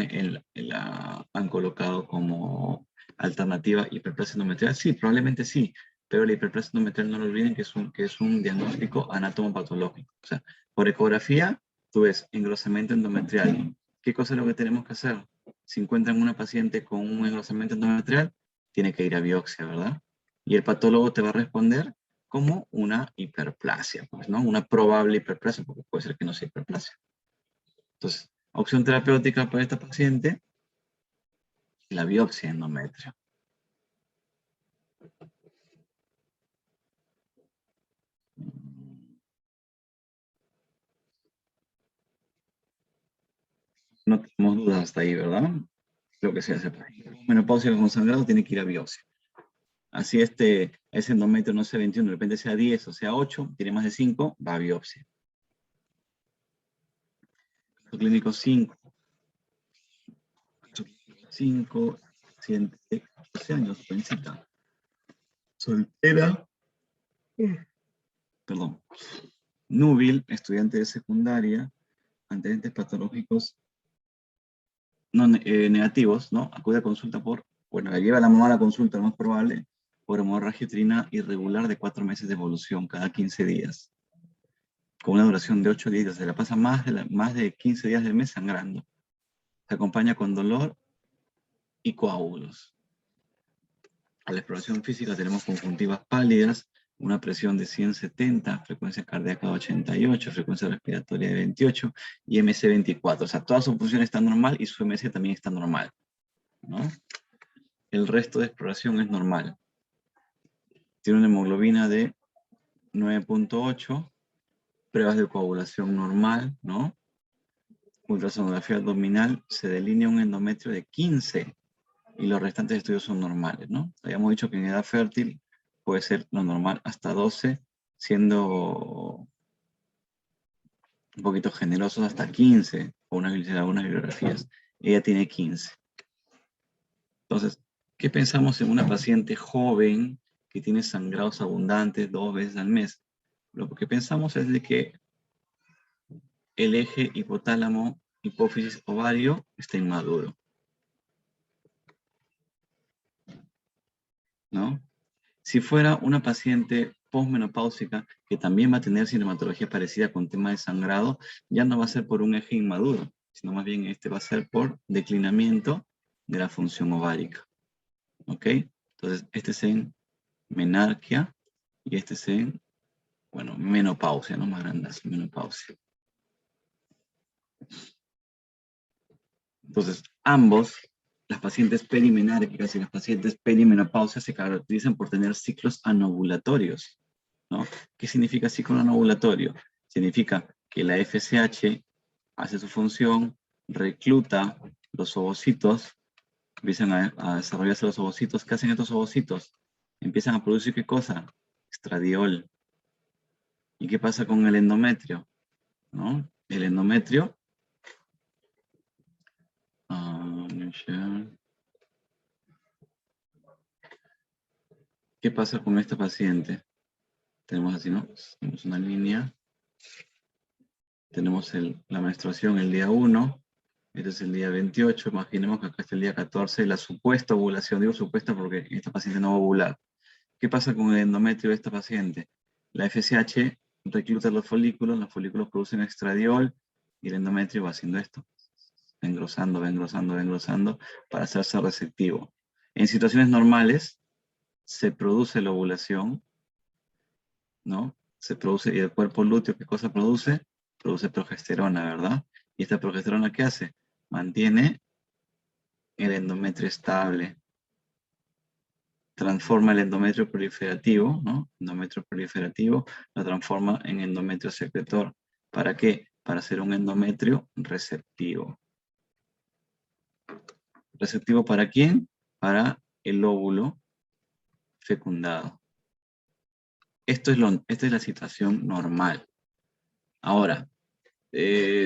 han colocado como alternativa hiperplasia endometrial. Sí, probablemente sí, pero la hiperplasia endometrial no lo olviden que es un diagnóstico anatomopatológico. O sea, por ecografía, tú ves engrosamiento endometrial. ¿Qué cosa es lo que tenemos que hacer? Si encuentran una paciente con un engrosamiento endometrial, tiene que ir a biopsia, ¿verdad? Y el patólogo te va a responder como una hiperplasia, pues, ¿no? Una probable hiperplasia, porque puede ser que no sea hiperplasia. Entonces, opción terapéutica para esta paciente, la biopsia endometrio. No tenemos dudas hasta ahí, ¿verdad? Lo que se hace. Menopausia con sangrado tiene que ir a biopsia. Así ese endometrio no sea 21, de repente sea 10 o sea 8, tiene más de 5, va a biopsia. Caso clínico 5. 5, paciente de 14 años, jovencita. Soltera. Perdón. Núbil, estudiante de secundaria, antecedentes patológicos no, negativos, ¿no? Acude a consulta bueno, la lleva la mamá a la consulta, lo más probable, por hemorragia uterina irregular de 4 meses de evolución cada 15 días. Con una duración de 8 días, se la pasa más de 15 días del mes sangrando. Se acompaña con dolor y coágulos. A la exploración física tenemos conjuntivas pálidas, una presión de 170, frecuencia cardíaca de 88, frecuencia respiratoria de 28 y MC 24. O sea, toda su función está normal y su MC también está normal, ¿no? El resto de exploración es normal. Tiene una hemoglobina de 9.8, pruebas de coagulación normal, ¿no? Ultrasonografía abdominal, se delinea un endometrio de 15 y los restantes estudios son normales, ¿no? Habíamos dicho que en edad fértil puede ser lo normal hasta 12, siendo un poquito generosos hasta 15, con algunas bibliografías. Ella tiene 15. Entonces, ¿qué pensamos en una paciente joven que tiene sangrados abundantes 2 veces al mes? Lo que pensamos es de que el eje hipotálamo, hipófisis, ovario está inmaduro, ¿no? Si fuera una paciente posmenopáusica que también va a tener sintomatología parecida con tema de sangrado, ya no va a ser por un eje inmaduro, sino más bien va a ser por declinamiento de la función ovárica. ¿Ok? Entonces, este es en menarquia y este es en, bueno, menopausia, no más grande, menopausia. Entonces, ambos, las pacientes perimenárquicas y las pacientes perimenopausia se caracterizan por tener ciclos anovulatorios, ¿no? ¿Qué significa ciclo anovulatorio? Significa que la FSH hace su función, recluta los ovocitos, empiezan a desarrollarse los ovocitos. ¿Qué hacen estos ovocitos? Empiezan a producir ¿qué cosa? Estradiol. ¿Y qué pasa con el endometrio? ¿No? El endometrio... ¿qué pasa con esta paciente? Tenemos así, ¿no? Tenemos una línea. Tenemos la menstruación el día 1. Este es el día 28. Imaginemos que acá está el día 14. La supuesta ovulación. Digo supuesta porque esta paciente no va a ovular. ¿Qué pasa con el endometrio de esta paciente? La FSH recluta los folículos producen estradiol y el endometrio va haciendo esto. Va engrosando, va engrosando, va engrosando para hacerse receptivo. En situaciones normales se produce la ovulación, ¿no? Se produce, y el cuerpo lúteo, ¿qué cosa produce? Produce progesterona, ¿verdad? ¿Y esta progesterona qué hace? Mantiene el endometrio estable. Transforma el endometrio proliferativo, ¿no? Endometrio proliferativo lo transforma en endometrio secretor. ¿Para qué? Para hacer un endometrio receptivo. ¿Receptivo para quién? Para el óvulo fecundado. Esta es la situación normal. Ahora,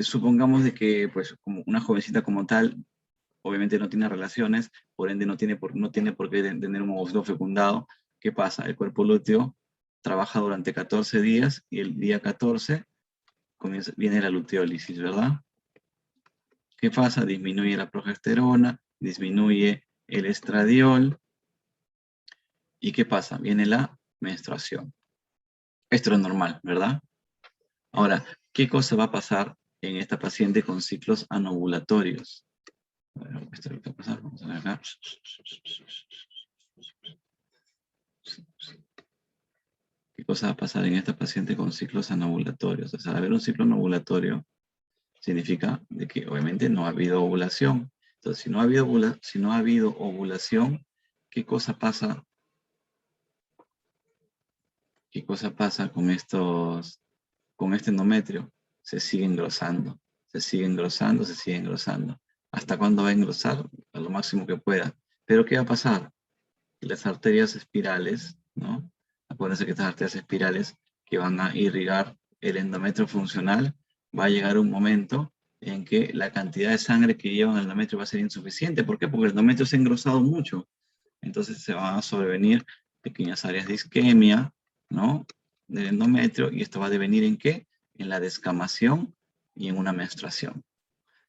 supongamos de que pues, como una jovencita como tal, obviamente no tiene relaciones, por ende no tiene por qué tener un ovocito fecundado. ¿Qué pasa? El cuerpo lúteo trabaja durante 14 días y el día 14 viene la luteólisis, ¿verdad? ¿Qué pasa? Disminuye la progesterona, disminuye el estradiol. ¿Y qué pasa? Viene la menstruación. Esto es normal, ¿verdad? Ahora, ¿qué cosa va a pasar en esta paciente con ciclos anovulatorios? Bueno, esto es lo que va a pasar. Vamos a ver acá. ¿Qué cosa va a pasar en esta paciente con ciclos anovulatorios? O sea, al haber un ciclo anovulatorio, significa de que obviamente no ha habido ovulación. Entonces, si no ha habido ovulación, ¿qué cosa pasa? ¿Qué cosa pasa con este endometrio? Se sigue engrosando, Se sigue engrosando, se sigue engrosando. ¿Hasta cuándo va a engrosar? A lo máximo que pueda. Pero ¿qué va a pasar? Que las arterias espirales, ¿no? Acuérdense que estas arterias espirales que van a irrigar el endometrio funcional, va a llegar un momento en que la cantidad de sangre que lleva el endometrio va a ser insuficiente. ¿Por qué? Porque el endometrio se ha engrosado mucho. Entonces se van a sobrevenir pequeñas áreas de isquemia, ¿no? Del endometrio, y esto va a devenir ¿en qué? En la descamación y en una menstruación.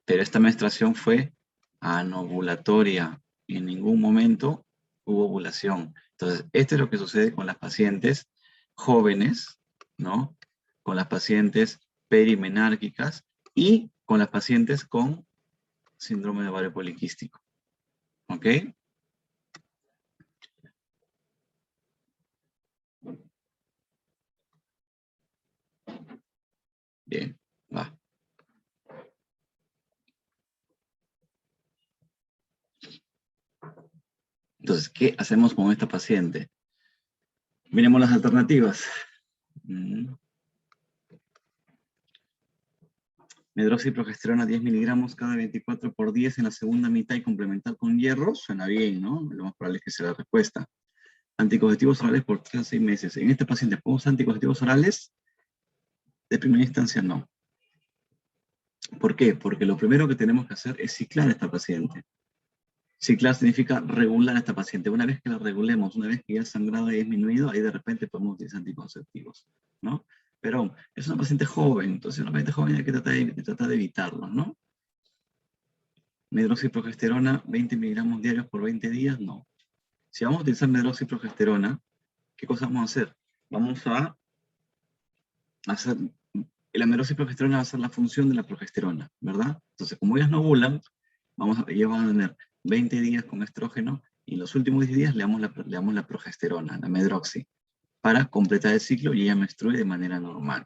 Pero esta menstruación fue anovulatoria y en ningún momento hubo ovulación. Entonces, esto es lo que sucede con las pacientes jóvenes, ¿no? Con las pacientes perimenárquicas y con las pacientes con síndrome de ovario poliquístico. ¿Ok? Bien, va. Entonces, ¿qué hacemos con esta paciente? Miremos las alternativas. Medroxiprogesterona 10 miligramos cada 24/10 en la segunda mitad y complementar con hierro, suena bien, ¿no? Lo más probable es que sea la respuesta. Anticonceptivos orales por 3 a 6 meses. En este paciente, ¿puedo usar anticonceptivos orales? De primera instancia, no. ¿Por qué? Porque lo primero que tenemos que hacer es ciclar a esta paciente. Ciclar significa regular a esta paciente. Una vez que la regulemos, una vez que ya el sangrado haya disminuido, ahí de repente podemos utilizar anticonceptivos, ¿no? Pero es una paciente joven, entonces una paciente joven hay que tratar de evitarlo, ¿no? Medroxiprogesterona, 20 miligramos diarios por 20 días, no. Si vamos a utilizar medroxiprogesterona, ¿qué cosa vamos a hacer? Vamos a hacer, la medroxiprogesterona va a ser la función de la progesterona, ¿verdad? Entonces, como ellas no ovulan, ellas van a tener 20 días con estrógeno y en los últimos 10 días le damos la progesterona, la medroxi, para completar el ciclo y ella menstrue de manera normal.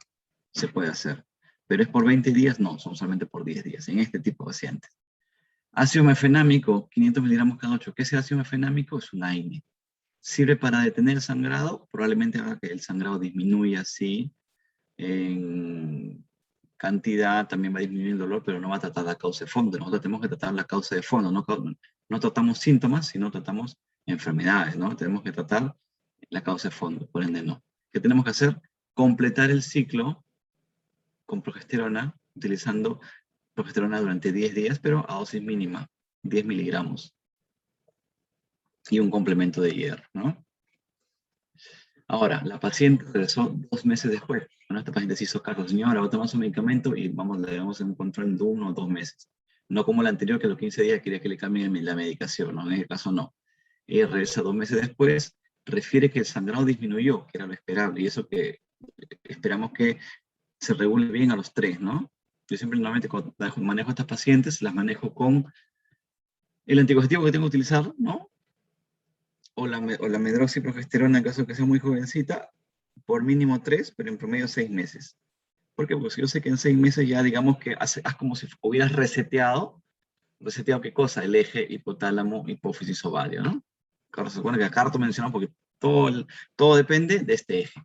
Se puede hacer. Pero es por 20 días, no, son solamente por 10 días, en este tipo de pacientes. Ácido mefenámico, 500 miligramos cada 8. ¿Qué es el ácido mefenámico? Es un AINE. ¿Sirve para detener el sangrado? Probablemente haga que el sangrado disminuya, sí. En cantidad también va a disminuir el dolor, pero no va a tratar la causa de fondo. Nosotros tenemos que tratar la causa de fondo. No tratamos síntomas, sino tratamos enfermedades, ¿no? Tenemos que tratar la causa de fondo, por ende no. ¿Qué tenemos que hacer? Completar el ciclo con progesterona, utilizando progesterona durante 10 días, pero a dosis mínima, 10 miligramos. Y un complemento de hierro, ¿no? Ahora, la paciente regresó 2 meses después. Bueno, esta paciente se hizo cargo, señora, va a tomar su medicamento y le damos un control en 1 o 2 meses. No como la anterior, que a los 15 días quería que le cambien la medicación, ¿no? En este caso no. Ella regresa 2 meses después, refiere que el sangrado disminuyó, que era lo esperable, y eso que esperamos que se regule bien a los 3, ¿no? Yo siempre normalmente cuando manejo a estas pacientes, las manejo con el anticonceptivo que tengo que utilizar, ¿no? O la medroxiprogesterona en caso de que sea muy jovencita, por mínimo 3, pero en promedio 6 meses. ¿Por qué? Porque yo sé que en 6 meses ya digamos que haz como si hubieras reseteado qué cosa, el eje hipotálamo, hipófisis, ovario, ¿no? Claro, se supone que acá harto mencionamos porque todo depende de este eje.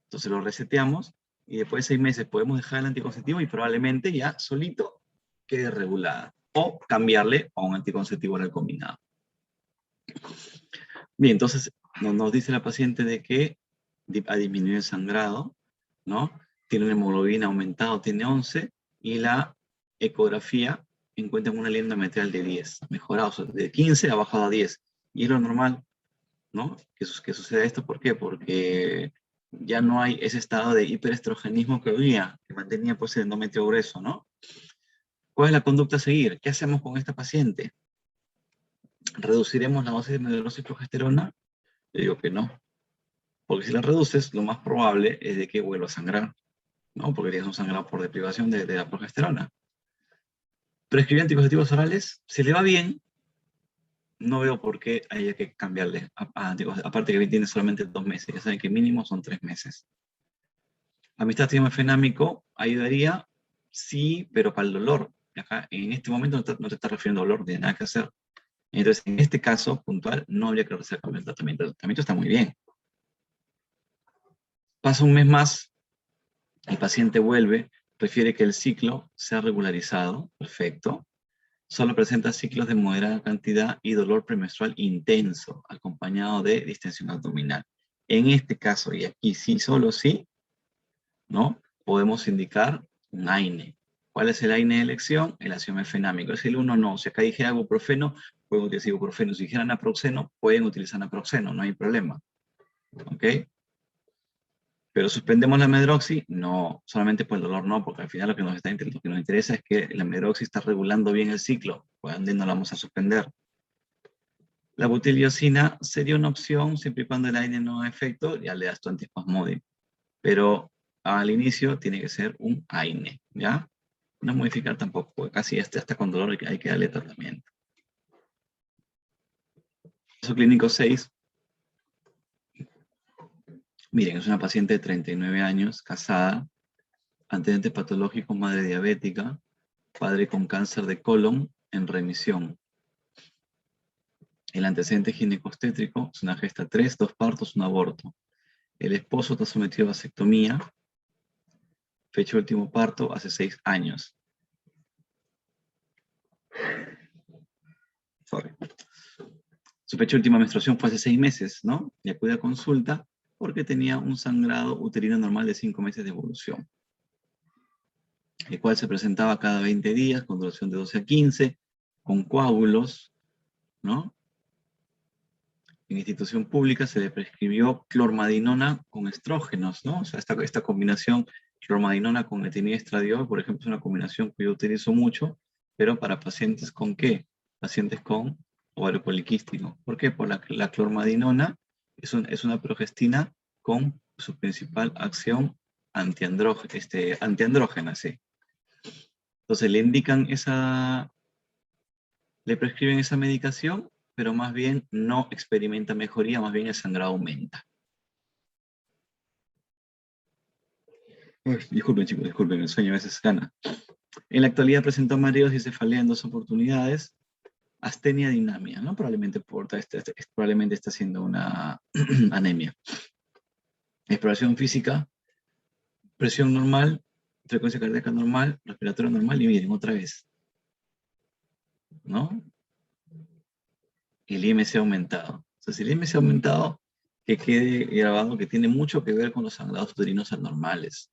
Entonces lo reseteamos y después de 6 meses podemos dejar el anticonceptivo y probablemente ya solito quede regulada. O cambiarle a un anticonceptivo oral combinado. Bien, entonces nos dice la paciente de que ha disminuido el sangrado, ¿no? Tiene una hemoglobina aumentada, tiene 11, y la ecografía encuentra una línea endometrial de 10, mejorado, o sea, de 15 ha bajado a 10. Y es lo normal, ¿no? Que suceda esto, ¿por qué? Porque ya no hay ese estado de hiperestrogenismo que había, que mantenía pues el endometrio grueso, ¿no? ¿Cuál es la conducta a seguir? ¿Qué hacemos con esta paciente? ¿Reduciremos la dosis de medroxiprogesterona? Yo digo que no. Porque si la reduces, lo más probable es de que vuelva a sangrar, ¿no? Porque tienes un sangrado por deprivación de la progesterona. Prescribir anticonceptivos orales, si le va bien, no veo por qué haya que cambiarle a anticonceptivos. Aparte que tiene solamente 2 meses, ya saben que mínimo son 3 meses. Amistático mefenámico ayudaría, sí, pero para el dolor. Acá, en este momento no te está refiriendo a dolor, no tiene nada que hacer. Entonces, en este caso puntual, no habría que realizar el tratamiento. El tratamiento está muy bien. Pasa un mes más, el paciente vuelve, Prefiere que el ciclo sea regularizado, perfecto. Solo presenta ciclos de moderada cantidad y dolor premenstrual intenso, acompañado de distensión abdominal. En este caso, y aquí sí, solo sí, ¿no? Podemos indicar un AINE. ¿Cuál es el AINE de elección? El ácido mefenámico. Es el 1, no. Si acá dijera ibuprofeno, pueden utilizar ibuprofeno. Si dijeran naproxeno, pueden utilizar naproxeno, no hay problema. ¿Ok? Pero suspendemos la medroxi, no, solamente por el dolor no, porque al final lo que nos interesa es que la medroxi está regulando bien el ciclo, por ende no la vamos a suspender. La butiliosina sería una opción siempre y cuando el AINE no haga efecto, ya le das tu antiespasmódico. Pero al inicio tiene que ser un AINE, ¿ya? No modificar tampoco, porque casi está con dolor y hay que darle tratamiento. Caso clínico 6. Miren, es una paciente de 39 años, casada, antecedentes patológicos, madre diabética, padre con cáncer de colon en remisión. El antecedente ginecostétrico es una gesta 3, 2 partos, un aborto. El esposo está sometido a vasectomía. Fecha de último parto hace 6 años. Su fecha de última menstruación fue hace 6 meses, ¿no? Y acude a consulta porque tenía un sangrado uterino normal de 5 meses de evolución, el cual se presentaba cada 20 días, con duración de 12 a 15, con coágulos, ¿no? En institución pública se le prescribió clormadinona con estrógenos, ¿no? O sea, esta combinación clormadinona con metilinestradiol, por ejemplo, es una combinación que yo utilizo mucho, pero para pacientes con ¿qué? Pacientes con ovario poliquístico. ¿Por qué? Por la clormadinona es una progestina con su principal acción antiandrógena, sí. Entonces le prescriben esa medicación, pero más bien no experimenta mejoría, más bien el sangrado aumenta. Disculpen chicos, disculpen, el sueño a veces gana. En la actualidad presentó mareos y cefalea en 2 oportunidades, astenia dinamia, ¿no? Probablemente está haciendo una anemia. Exploración física, presión normal, frecuencia cardíaca normal, respiratorio normal, y miren, otra vez, ¿no? El IMC ha aumentado. O sea, si el IMC ha aumentado, que quede grabado que tiene mucho que ver con los sangrados uterinos anormales,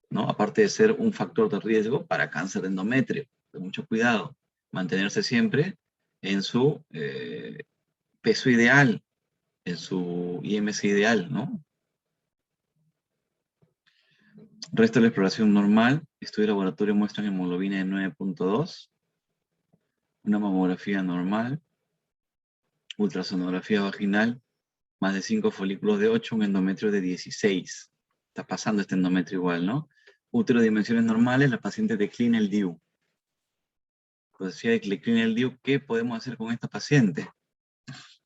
¿no? Aparte de ser un factor de riesgo para cáncer de endometrio. De mucho cuidado. Mantenerse siempre en su peso ideal, en su IMC ideal, ¿no? Resto de la exploración normal. Estudio de laboratorio muestran hemoglobina de 9.2. Una mamografía normal. Ultrasonografía vaginal. Más de 5 folículos de 8, un endometrio de 16. Está pasando este endometrio igual, ¿no? Útero de dimensiones normales, la paciente declina el DIU. Entonces, si declina el DIU, ¿qué podemos hacer con esta paciente?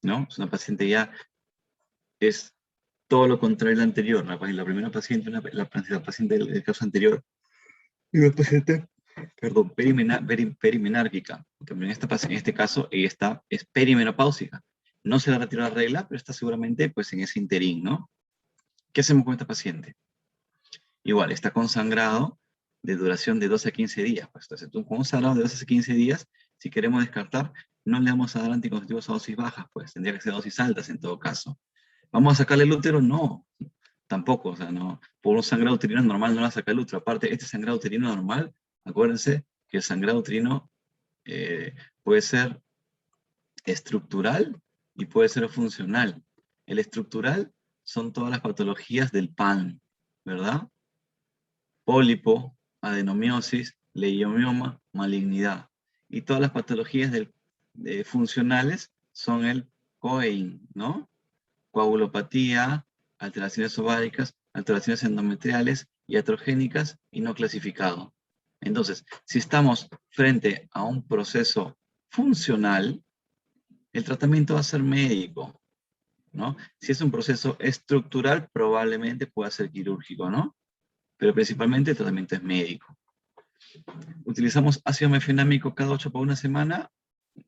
¿No? Es una paciente ya, es todo lo contrario a la anterior. La primera paciente, la paciente del caso anterior, y la paciente, perdón, perimenárquica. En este caso, ella es perimenopáusica. No se le retiró la regla, pero está seguramente pues, en ese interín, ¿no? ¿Qué hacemos con esta paciente? Igual, está con sangrado de duración de 12 a 15 días. Pues, entonces, con un sangrado de 12 a 15 días, si queremos descartar, no le vamos a dar anticonceptivos a dosis bajas, pues tendría que ser dosis altas en todo caso. ¿Vamos a sacarle el útero? No, tampoco. O sea, no, por un sangrado uterino normal no la saca el útero. Aparte, este sangrado uterino normal, acuérdense que el sangrado uterino puede ser estructural y puede ser funcional. El estructural son todas las patologías del PAN, ¿verdad? Pólipo, adenomiosis, leiomioma, malignidad. Y todas las patologías funcionales son el COEIN, ¿no? Coagulopatía, alteraciones ováricas, alteraciones endometriales, iatrogénicas y no clasificado. Entonces, si estamos frente a un proceso funcional, el tratamiento va a ser médico, ¿no? Si es un proceso estructural, probablemente pueda ser quirúrgico, ¿no? Pero principalmente el tratamiento es médico. Utilizamos ácido mefenámico cada 8 por una semana,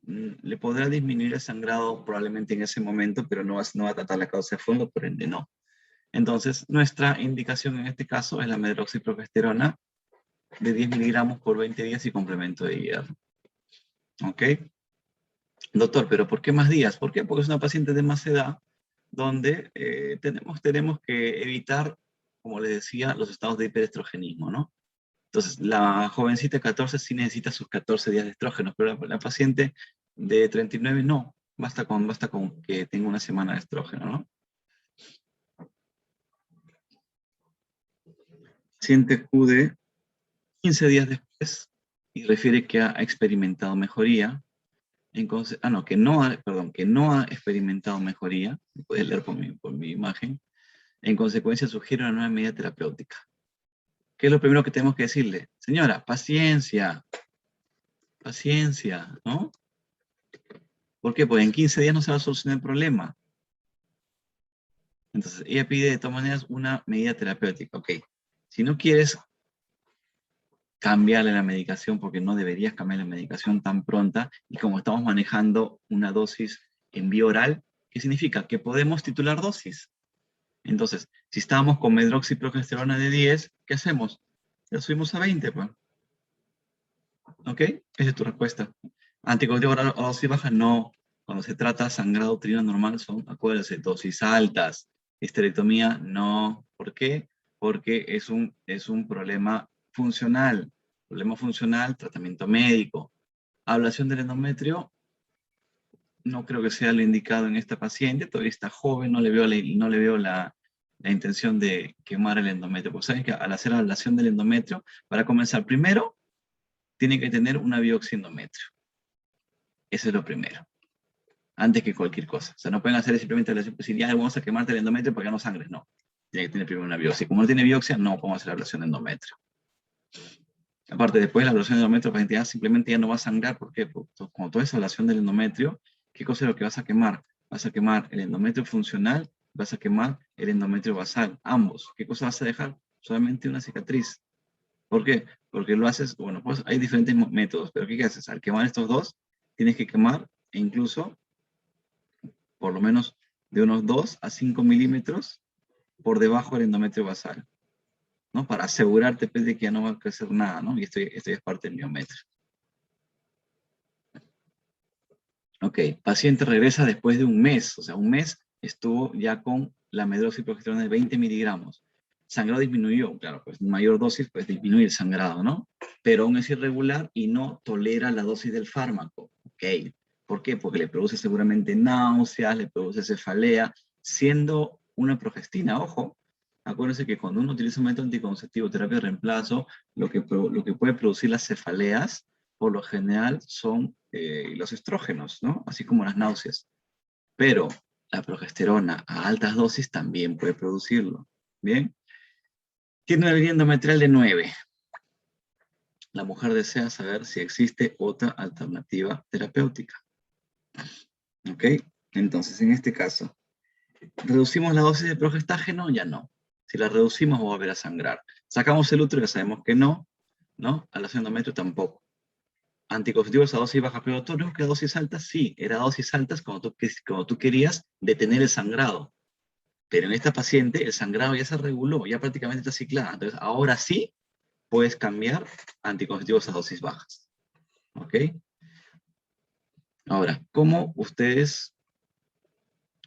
le podrá disminuir el sangrado probablemente en ese momento, pero no va a tratar la causa de fondo, por ende no. Entonces, nuestra indicación en este caso es la medroxiprogesterona de 10 miligramos por 20 días y complemento de hierro. ¿Ok? Doctor, ¿pero por qué más días? ¿Por qué? Porque es una paciente de más edad donde tenemos que evitar, como les decía, los estados de hiperestrogenismo, ¿no? Entonces, la jovencita de 14 sí necesita sus 14 días de estrógeno, pero la paciente de 39 no. Basta con que tenga una semana de estrógeno, ¿no? El paciente acude 15 días después y refiere que ha experimentado mejoría. Que no ha experimentado mejoría. Puedes leer por mi imagen. En consecuencia, sugiere una nueva medida terapéutica. ¿Qué es lo primero que tenemos que decirle? Señora, paciencia, paciencia, ¿no? ¿Por qué? Porque en 15 días no se va a solucionar el problema. Entonces, ella pide de todas maneras una medida terapéutica. Ok, si no quieres cambiarle la medicación, porque no deberías cambiar la medicación tan pronta, y como estamos manejando una dosis en vía oral, ¿qué significa? Que podemos titular dosis. Entonces, si estábamos con medroxiprogesterona de 10, ¿qué hacemos? La subimos a 20, pues. ¿Ok? Esa es tu respuesta. Anticonceptivo oral a dosis baja, no. Cuando se trata de sangrado uterino normal son, acuérdense, dosis altas. Histerectomía, no. ¿Por qué? Porque es un problema funcional. Problema funcional, tratamiento médico. Ablación del endometrio, no creo que sea lo indicado en esta paciente. Todavía está joven, no le veo la intención de quemar el endometrio. Porque saben que al hacer la ablación del endometrio, para comenzar, primero, tiene que tener una biopsia endometrio. Eso es lo primero. Antes que cualquier cosa. O sea, no pueden hacer simplemente la ablación, pues, ya vamos a quemarte el endometrio para que no sangres. No. Tiene que tener primero una biopsia. Como no tiene biopsia, no podemos hacer la ablación de endometrio. Aparte, después de la ablación del endometrio, la paciente ya simplemente ya no va a sangrar. ¿Por qué? Porque como toda esa ablación del endometrio, ¿qué cosa es lo que vas a quemar? Vas a quemar el endometrio funcional, vas a quemar el endometrio basal. Ambos. ¿Qué cosa vas a dejar? Solamente una cicatriz. ¿Por qué? Porque lo haces, bueno, pues hay diferentes métodos, pero ¿qué haces? Al quemar estos dos, tienes que quemar e incluso por lo menos de unos 2 a 5 milímetros por debajo del endometrio basal, ¿no? Para asegurarte pues, de que ya no va a crecer nada, ¿no? Y esto es parte del miometrio. Ok, paciente regresa después de un mes, o sea, un mes estuvo ya con la medroxiprogesterona de 20 miligramos. Sangrado disminuyó, claro, pues mayor dosis, pues disminuye el sangrado, ¿no? Pero aún es irregular y no tolera la dosis del fármaco. Ok, ¿por qué? Porque le produce seguramente náuseas, le produce cefalea, siendo una progestina, ojo. Acuérdense que cuando uno utiliza un método anticonceptivo, terapia de reemplazo, lo que puede producir las cefaleas, por lo general, son los estrógenos, ¿no? Así como las náuseas. Pero la progesterona a altas dosis también puede producirlo. ¿Bien? Tiene una línea endometrial de 9. La mujer desea saber si existe otra alternativa terapéutica. ¿Ok? Entonces, en este caso, ¿reducimos la dosis de progestágeno? Ya no. Si la reducimos, va a volver a sangrar. Sacamos el útero, ya sabemos que no, ¿no? A la endometrio tampoco. Anticonceptivos a dosis baja, pero tú no que a dosis altas, sí, era a dosis altas cuando tú querías detener el sangrado. Pero en esta paciente el sangrado ya se reguló, ya prácticamente está ciclada. Entonces, ahora sí puedes cambiar anticonceptivos a dosis bajas. ¿Ok? Ahora, ¿cómo ustedes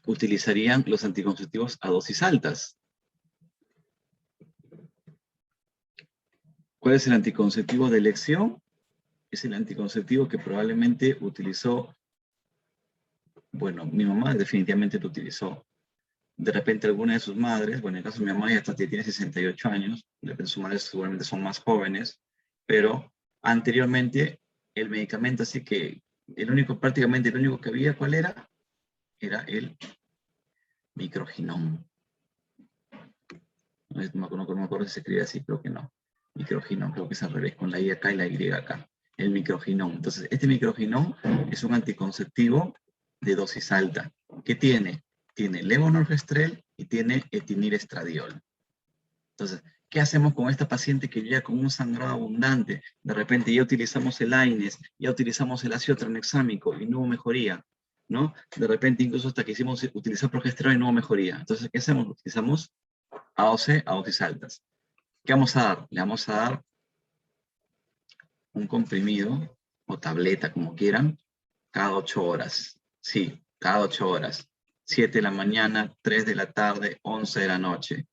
utilizarían los anticonceptivos a dosis altas? ¿Cuál es el anticonceptivo de elección? Es el anticonceptivo que probablemente utilizó, bueno, mi mamá definitivamente lo utilizó. De repente alguna de sus madres, bueno, en el caso de mi mamá ya hasta tiene 68 años, de repente sus madres seguramente son más jóvenes, pero anteriormente el medicamento, así que prácticamente el único que había, ¿cuál era? Era el microginón. No me acuerdo si se escribe así, creo que no. Microginón, creo que es al revés, con la I acá y la Y acá. El microginón. Entonces, este microginón es un anticonceptivo de dosis alta. ¿Qué tiene? Tiene levonorgestrel y tiene etinilestradiol. Entonces, ¿qué hacemos con esta paciente que llega con un sangrado abundante? De repente ya utilizamos el AINES, ya utilizamos el ácido tranexámico y no hubo mejoría, ¿no? De repente incluso hasta que hicimos utilizar progesterona y no hubo mejoría. Entonces, ¿qué hacemos? Utilizamos AOC a dosis altas. ¿Qué vamos a dar? Le vamos a dar un comprimido o tableta, como quieran, cada 8 horas. Sí, cada 8 horas. 7 de la mañana, 3 de la tarde, 11 de la noche.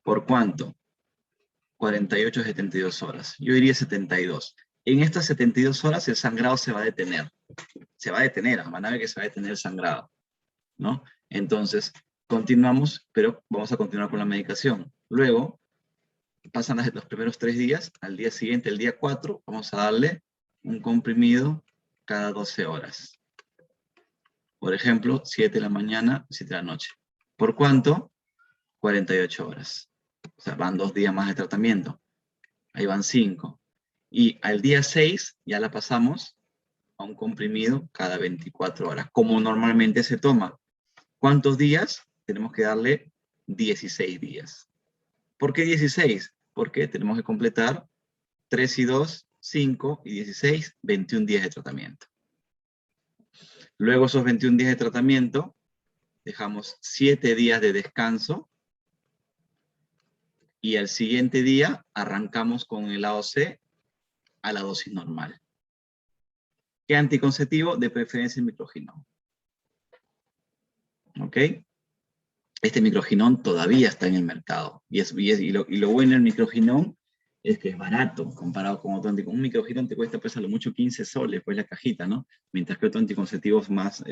¿Por cuánto? 48 a 72 horas. Yo diría 72. En estas 72 horas el sangrado se va a detener. Se va a detener, van a ver que se va a detener el sangrado, ¿no? Entonces, continuamos, pero vamos a continuar con la medicación. Luego, pasan los primeros 3 días, al día siguiente, el día 4, vamos a darle un comprimido cada 12 horas. Por ejemplo, 7 de la mañana, 7 de la noche. ¿Por cuánto? 48 horas. O sea, van 2 días más de tratamiento. Ahí van 5. Y al día 6 ya la pasamos a un comprimido cada 24 horas, como normalmente se toma. ¿Cuántos días? Tenemos que darle 16 días. ¿Por qué 16? Porque tenemos que completar 3 y 2, 5 y 16, 21 días de tratamiento. Luego esos 21 días de tratamiento, dejamos 7 días de descanso y al siguiente día arrancamos con el AOC a la dosis normal. ¿Qué anticonceptivo? De preferencia el microginón. ¿Ok? Este microginón todavía está en el mercado. Y lo bueno del microginón es que es barato comparado con otro anticonceptivo. Un microginón te cuesta pues a lo mucho 15 soles, pues la cajita, ¿no? Mientras que otros anticonceptivos más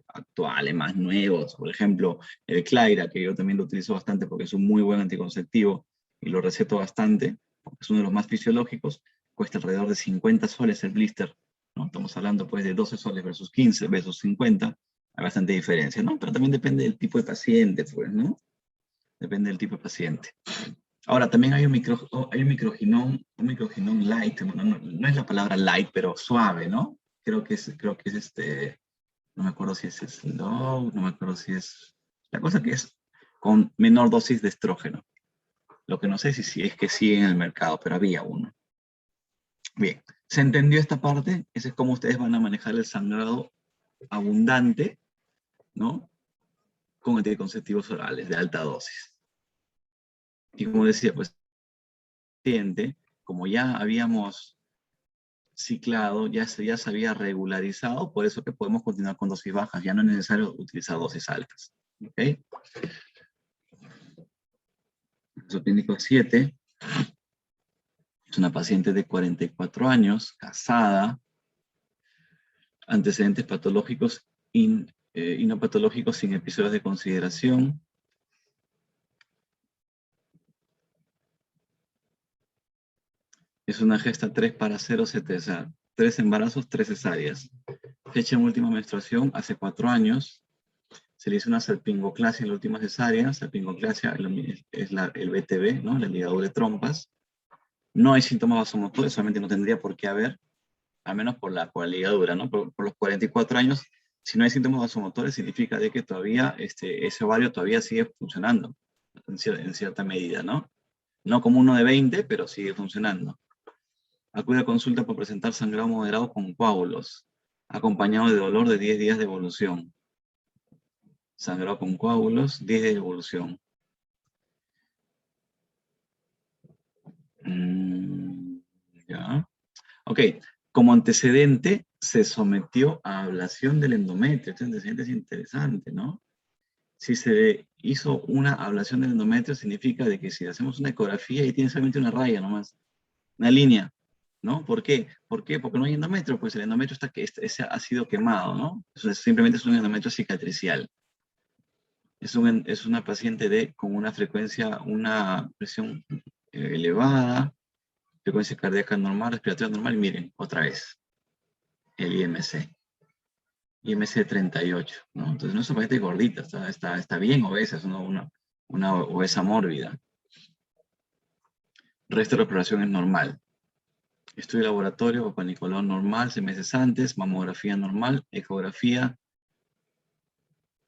actuales, más nuevos, por ejemplo, el Clayra, que yo también lo utilizo bastante porque es un muy buen anticonceptivo y lo receto bastante, porque es uno de los más fisiológicos, cuesta alrededor de 50 soles el blister, ¿no? Estamos hablando pues de 12 soles versus 15 versus 50, hay bastante diferencia, ¿no? Pero también depende del tipo de paciente, pues, ¿no? Depende del tipo de paciente. Ahora, también hay un microginón light, bueno, no es la palabra light, pero suave, ¿no? Creo que es no me acuerdo si es slow, no me acuerdo si es, la cosa que es con menor dosis de estrógeno. Lo que no sé si es que sigue en el mercado, pero había uno. Bien, ¿se entendió esta parte? Ese es cómo ustedes van a manejar el sangrado abundante, ¿no? Con anticonceptivos orales de alta dosis. Y como decía, pues, como ya habíamos ciclado, ya se había regularizado, por eso que podemos continuar con dosis bajas, ya no es necesario utilizar dosis altas. ¿Ok? Caso clínico 7, es una paciente de 44 años, casada, antecedentes patológicos y no patológicos sin episodios de consideración. Es una gesta 3 para 0 CT, o sea, 3 embarazos, 3 cesáreas. Fecha en última menstruación hace 4 años. Se le hizo una salpingoclasia en la última cesárea. Salpingoclasia es el BTB, ¿no? La ligadura de trompas. No hay síntomas vasomotores, solamente no tendría por qué haber, al menos por la ligadura, ¿no? Por los 44 años, si no hay síntomas vasomotores, significa de que todavía ese ovario todavía sigue funcionando en cierta medida, ¿no? No como uno de 20, pero sigue funcionando. Acude a consulta por presentar sangrado moderado con coágulos, acompañado de dolor de 10 días de evolución. Sangrado con coágulos, 10 días de evolución. Ya. Ok, como antecedente se sometió a ablación del endometrio. Este antecedente es interesante, ¿no? Si se hizo una ablación del endometrio, significa de que si hacemos una ecografía y tiene solamente una raya nomás, una línea, ¿no? ¿Por qué? ¿Por qué? Porque no hay endometrio, pues el endometrio ese ha sido quemado, ¿no? Simplemente es un endometrio cicatricial. Es una paciente con una frecuencia, una presión elevada, frecuencia cardíaca normal, respiratoria normal, y miren, otra vez, el IMC. IMC 38, ¿no? Entonces no es una paciente gordita, está bien obesa, es una obesa mórbida. Resto de la exploración es normal. Estudio de laboratorio, Papa Nicolau normal, 6 meses antes, mamografía normal, ecografía,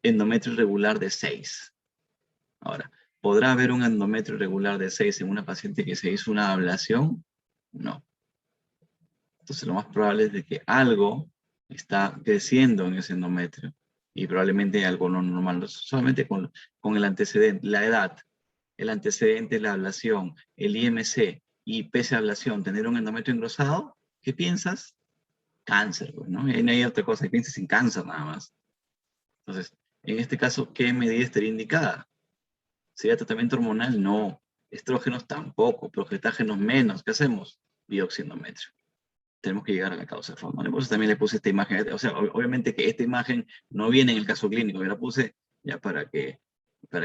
endometrio irregular de 6. Ahora, ¿podrá haber un endometrio irregular de 6 en una paciente que se hizo una ablación? No. Entonces lo más probable es de que algo está creciendo en ese endometrio y probablemente algo no normal, solamente con el antecedente, la edad, el antecedente de la ablación, el IMC y pese a ablación tener un endometrio engrosado, ¿qué piensas? Cáncer, pues, ¿no? Y no hay otra cosa, piensas en cáncer nada más. Entonces, en este caso, ¿qué medida estaría indicada? ¿Sería tratamiento hormonal? No. Estrógenos tampoco, progestágenos menos. ¿Qué hacemos? Biopsia endometrio. Tenemos que llegar a la causa de fondo. Por eso también le puse esta imagen. O sea, obviamente que esta imagen no viene en el caso clínico, yo la puse ya para que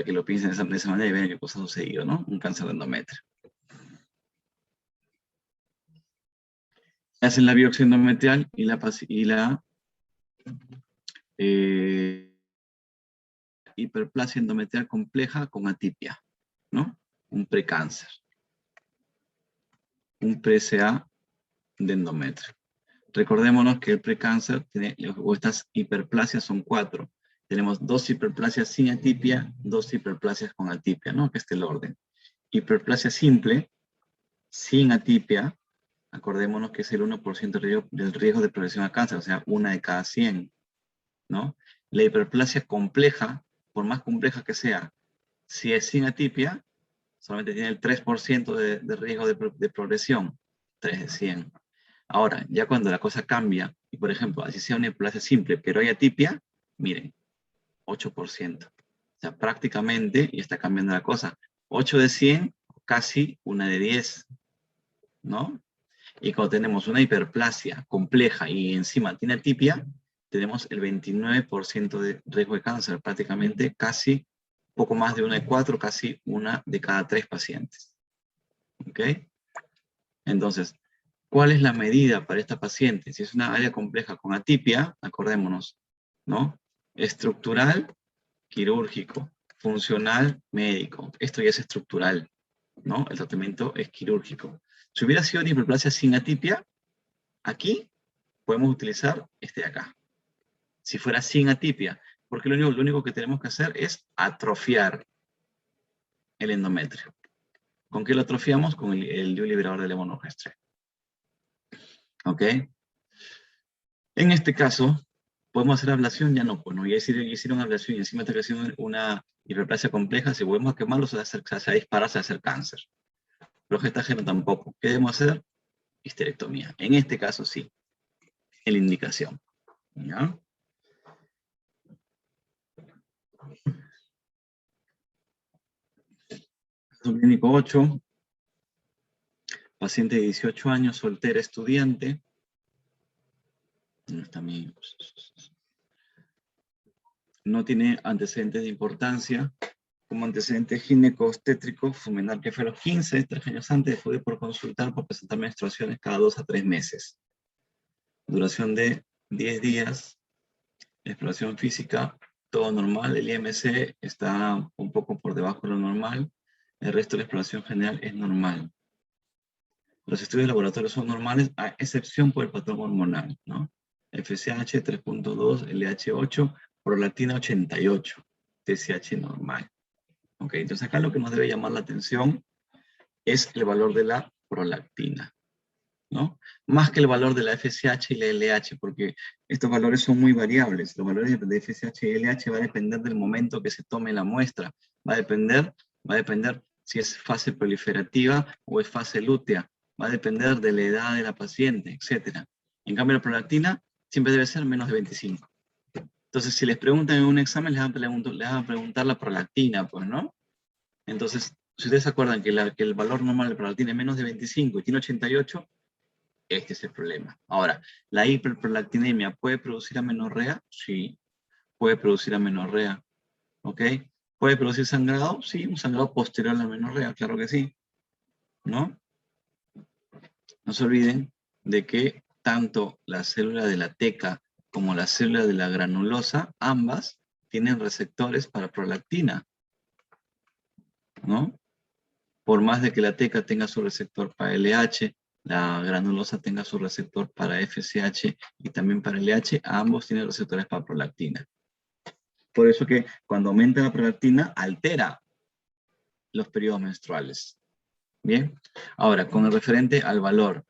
lo piensen de esa manera y vean qué cosa ha sucedido, ¿no? Un cáncer de endometrio. Hacen la biopsia endometrial y la hiperplasia endometrial compleja con atipia, ¿no? Un precáncer. Un pre-CA de endometrio. Recordémonos que el precáncer tiene, o estas hiperplasias son 4. Tenemos 2 hiperplasias sin atipia, 2 hiperplasias con atipia, ¿no? Que es el orden. Hiperplasia simple, sin atipia, acordémonos que es el 1% del riesgo de progresión a cáncer, o sea, 1 de cada 100, ¿no? La hiperplasia compleja, por más compleja que sea, si es sin atipia, solamente tiene el 3% de riesgo de progresión, 3 de 100. Ahora, ya cuando la cosa cambia, y por ejemplo, así sea una hiperplasia simple, pero hay atipia, miren, 8%. O sea, prácticamente, y está cambiando la cosa, 8 de 100, casi 1 de 10, ¿no? Y cuando tenemos una hiperplasia compleja y encima tiene atipia, tenemos el 29% de riesgo de cáncer, prácticamente casi poco más de 1 de 4, casi 1 de cada 3 pacientes. ¿Ok? Entonces, ¿cuál es la medida para esta paciente? Si es una área compleja con atipia, acordémonos, ¿no? Estructural, quirúrgico. Funcional, médico. Esto ya es estructural, ¿no? El tratamiento es quirúrgico. Si hubiera sido una hiperplasia sin atipia, aquí podemos utilizar este de acá. Si fuera sin atipia, porque lo único que tenemos que hacer es atrofiar el endometrio. ¿Con qué lo atrofiamos? Con el bioliberador de levonorgestrel. ¿Ok? En este caso, ¿podemos hacer ablación? Ya no, pues no, ya hicieron ablación y encima está creciendo una hiperplasia compleja, si volvemos a quemarlo se va a disparar, se va a hacer cáncer. Progestágeno tampoco. ¿Qué debemos hacer? Histerectomía. En este caso sí, en la indicación. ¿Ya? Caso clínico 8, paciente de 18 años, soltera, estudiante. ¿Dónde está mi? No tiene antecedentes de importancia. Como antecedente gineco-obstétrico, fue menor que fue a los 15, 3 años antes, fue por consultar por presentar menstruaciones cada 2 a 3 meses. Duración de 10 días, exploración física, todo normal, el IMC está un poco por debajo de lo normal, el resto de la exploración general es normal. Los estudios de laboratorio son normales, a excepción por el patrón hormonal, ¿no? FSH 3.2, LH8, prolactina 88, TSH normal. Ok, entonces acá lo que nos debe llamar la atención es el valor de la prolactina, ¿no? Más que el valor de la FSH y la LH, porque estos valores son muy variables. Los valores de FSH y LH va a depender del momento que se tome la muestra. Va a depender si es fase proliferativa o es fase lútea. Va a depender de la edad de la paciente, etc. En cambio, la prolactina siempre debe ser menos de 25. Entonces, si les preguntan en un examen, les van a preguntar la prolactina, pues, ¿no? Entonces, si ustedes se acuerdan que el valor normal de prolactina es menos de 25 y tiene 88, este es el problema. Ahora, ¿la hiperprolactinemia puede producir amenorrea? Sí, puede producir amenorrea. ¿Ok? ¿Puede producir sangrado? Sí, un sangrado posterior a la amenorrea, claro que sí. ¿No? No se olviden de que tanto la célula de la teca como la célula de la granulosa, ambas tienen receptores para prolactina. ¿No? Por más de que la teca tenga su receptor para LH, la granulosa tenga su receptor para FSH y también para LH, ambos tienen receptores para prolactina. Por eso que cuando aumenta la prolactina, altera los periodos menstruales. Bien, ahora, con el referente al valor,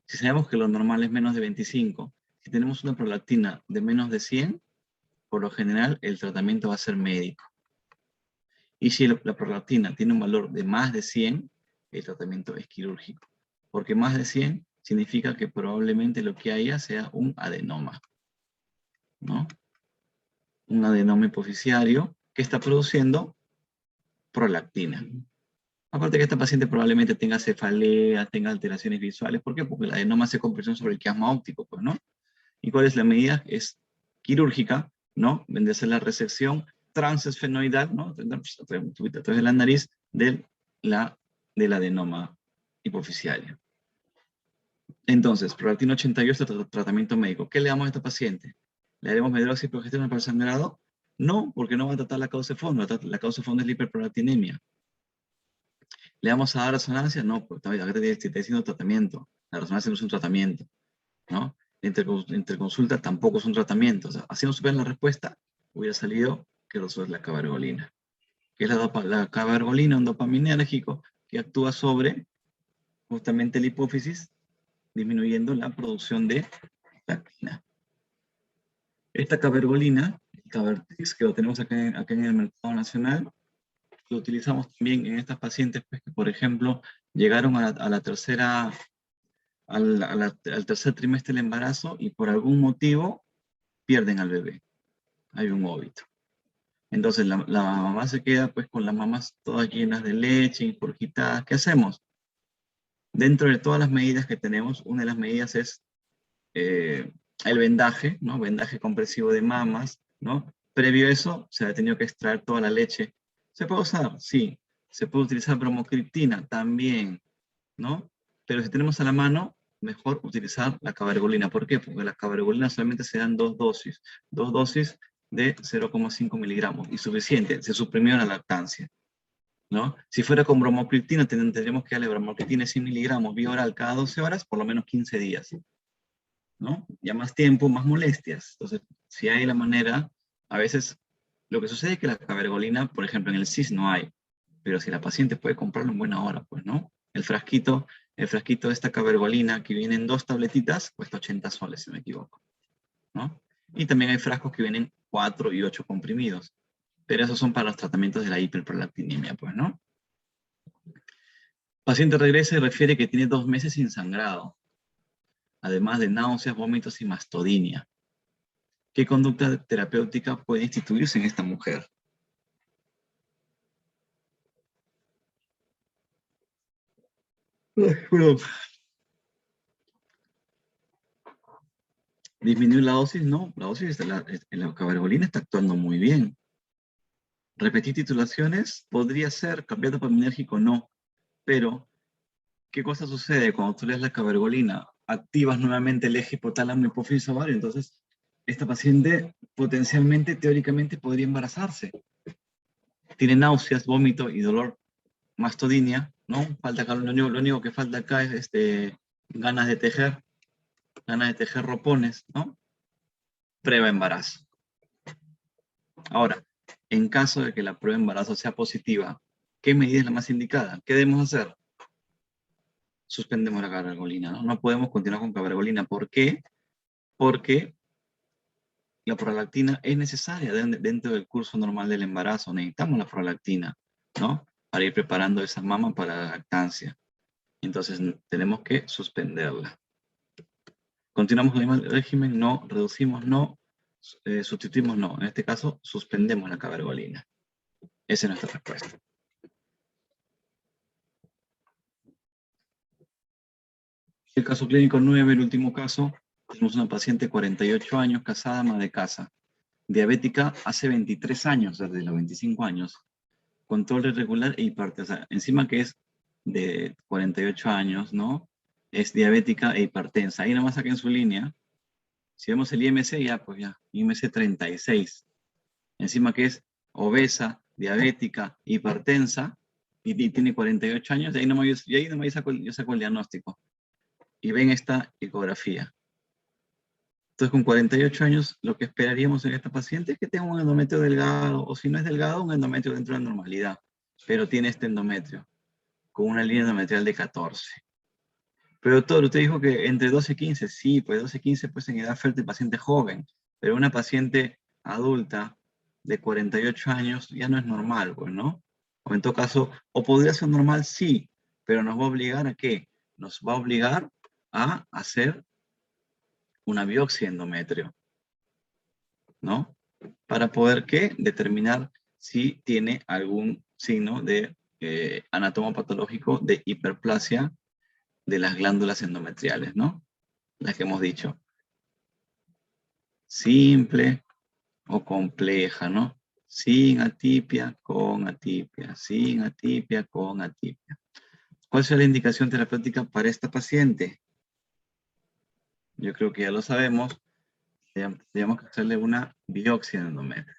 si sabemos que lo normal es menos de 25, si tenemos una prolactina de menos de 100, por lo general el tratamiento va a ser médico. Y si la prolactina tiene un valor de más de 100, el tratamiento es quirúrgico. porque más de 100 significa que probablemente lo que haya sea un adenoma, ¿no? Un adenoma hipoficiario que está produciendo prolactina. Aparte que esta paciente probablemente tenga cefalea, tenga alteraciones visuales. ¿Por qué? Porque el adenoma hace compresión sobre el quiasma óptico, pues, ¿no? ¿Y cuál es la medida? Es quirúrgica, ¿no? Vendría a ser la resección transesfenoidal, ¿no? A través de la nariz del adenoma hipoficiario. Entonces, prolactina 88, tratamiento médico. ¿Qué le damos a esta paciente? ¿Le haremos medroxiprogesterona para el sangrado? No, porque no va a tratar la causa de fondo. La causa de fondo es la hiperprolactinemia. ¿Le vamos a dar resonancia? No, porque acá te está diciendo tratamiento. La resonancia no es un tratamiento, ¿no? La interconsulta tampoco es un tratamiento. O sea, así no supieran la respuesta, hubiera salido que eso es la cabergolina. Que es la cabergolina, un dopaminérgico que actúa sobre justamente la hipófisis, disminuyendo la producción de lactina. Esta cabergolina, Cabertix, que lo tenemos acá en el mercado nacional, lo utilizamos también en estas pacientes pues, que, por ejemplo, llegaron al tercer trimestre del embarazo y por algún motivo pierden al bebé. Hay un óbito. Entonces la mamá se queda pues con las mamás todas llenas de leche, ingurgitadas. ¿Qué hacemos? Dentro de todas las medidas que tenemos, una de las medidas es el vendaje, ¿no? Vendaje compresivo de mamas, ¿no? Previo a eso, se ha tenido que extraer toda la leche. ¿Se puede usar? Sí. ¿Se puede utilizar bromocriptina? También, ¿no? Pero si tenemos a la mano, mejor utilizar la cabergolina. ¿Por qué? Porque la cabergolina solamente se dan dos dosis de 0,5 miligramos, y suficiente, se suprimió la lactancia, ¿no? Si fuera con bromocriptina, tendríamos que darle bromocriptina 100 miligramos vía oral cada 12 horas, por lo menos 15 días, ¿no? Ya más tiempo, más molestias. Entonces, si hay la manera, a veces lo que sucede es que la cabergolina, por ejemplo, en el CIS no hay, pero si la paciente puede comprarlo en buena hora, pues, ¿no? El frasquito de esta cabergolina que viene en 2 tabletitas cuesta 80 soles, si no me equivoco, ¿no? Y también hay frascos que vienen 4 y 8 comprimidos, pero esos son para los tratamientos de la hiperprolactinemia, pues, ¿no? Paciente regresa y refiere que tiene 2 meses sin sangrado, además de náuseas, vómitos y mastodinia. ¿Qué conducta terapéutica puede instituirse en esta mujer? Perdón. ¿Disminuir la dosis? No, la dosis de la cabergolina está actuando muy bien. ¿Repetir titulaciones? Podría ser. ¿Cambiar dopaminérgico? No. Pero, ¿qué cosa sucede cuando tú le das la cabergolina? Activas nuevamente el eje hipotálamo hipófisis ovario. Entonces, esta paciente potencialmente, teóricamente, podría embarazarse. Tiene náuseas, vómito y dolor, mastodinia, ¿no? Falta acá, lo único que falta acá es ganas de tejer ropones, ¿no? Prueba embarazo. Ahora, en caso de que la prueba de embarazo sea positiva, ¿qué medida es la más indicada? ¿Qué debemos hacer? Suspendemos la cabergolina, ¿no? No podemos continuar con cabergolina. ¿Por qué? Porque la prolactina es necesaria dentro del curso normal del embarazo. Necesitamos la prolactina, ¿no? Para ir preparando esa mama para la lactancia. Entonces tenemos que suspenderla. Continuamos con el mismo régimen, no, reducimos, no, sustituimos, no. En este caso, suspendemos la cabergolina. Esa es nuestra respuesta. El caso clínico 9, el último caso, tenemos una paciente de 48 años, casada, ama de casa, diabética hace 23 años, desde los 25 años, control irregular e hipertensa. O sea, encima que es de 48 años, ¿no? Es diabética e hipertensa. Ahí nomás saquen su línea. Si vemos el IMC, ya, pues ya, IMC 36. Encima que es obesa, diabética, hipertensa, y tiene 48 años, y ahí nomás yo saco el diagnóstico. Y ven esta ecografía. Entonces, con 48 años, lo que esperaríamos en esta paciente es que tenga un endometrio delgado, o si no es delgado, un endometrio dentro de la normalidad, pero tiene este endometrio, con una línea endometrial de 14. Pero doctor, usted dijo que entre 12 y 15, sí, pues 12 y 15 pues en edad fértil, paciente joven, pero una paciente adulta de 48 años ya no es normal, pues, ¿no? O en todo caso, o podría ser normal, sí, pero nos va a obligar a qué? nos va a obligar a hacer una biopsia endometrio, ¿no? Para poder, ¿qué? Determinar si tiene algún signo de anatomopatológico de hiperplasia de las glándulas endometriales, ¿no? Las que hemos dicho. Simple o compleja, ¿no? Sin atipia, con atipia, sin atipia, con atipia. ¿Cuál es la indicación terapéutica para esta paciente? Yo creo que ya lo sabemos. Tenemos que hacerle una biopsia de endometrio.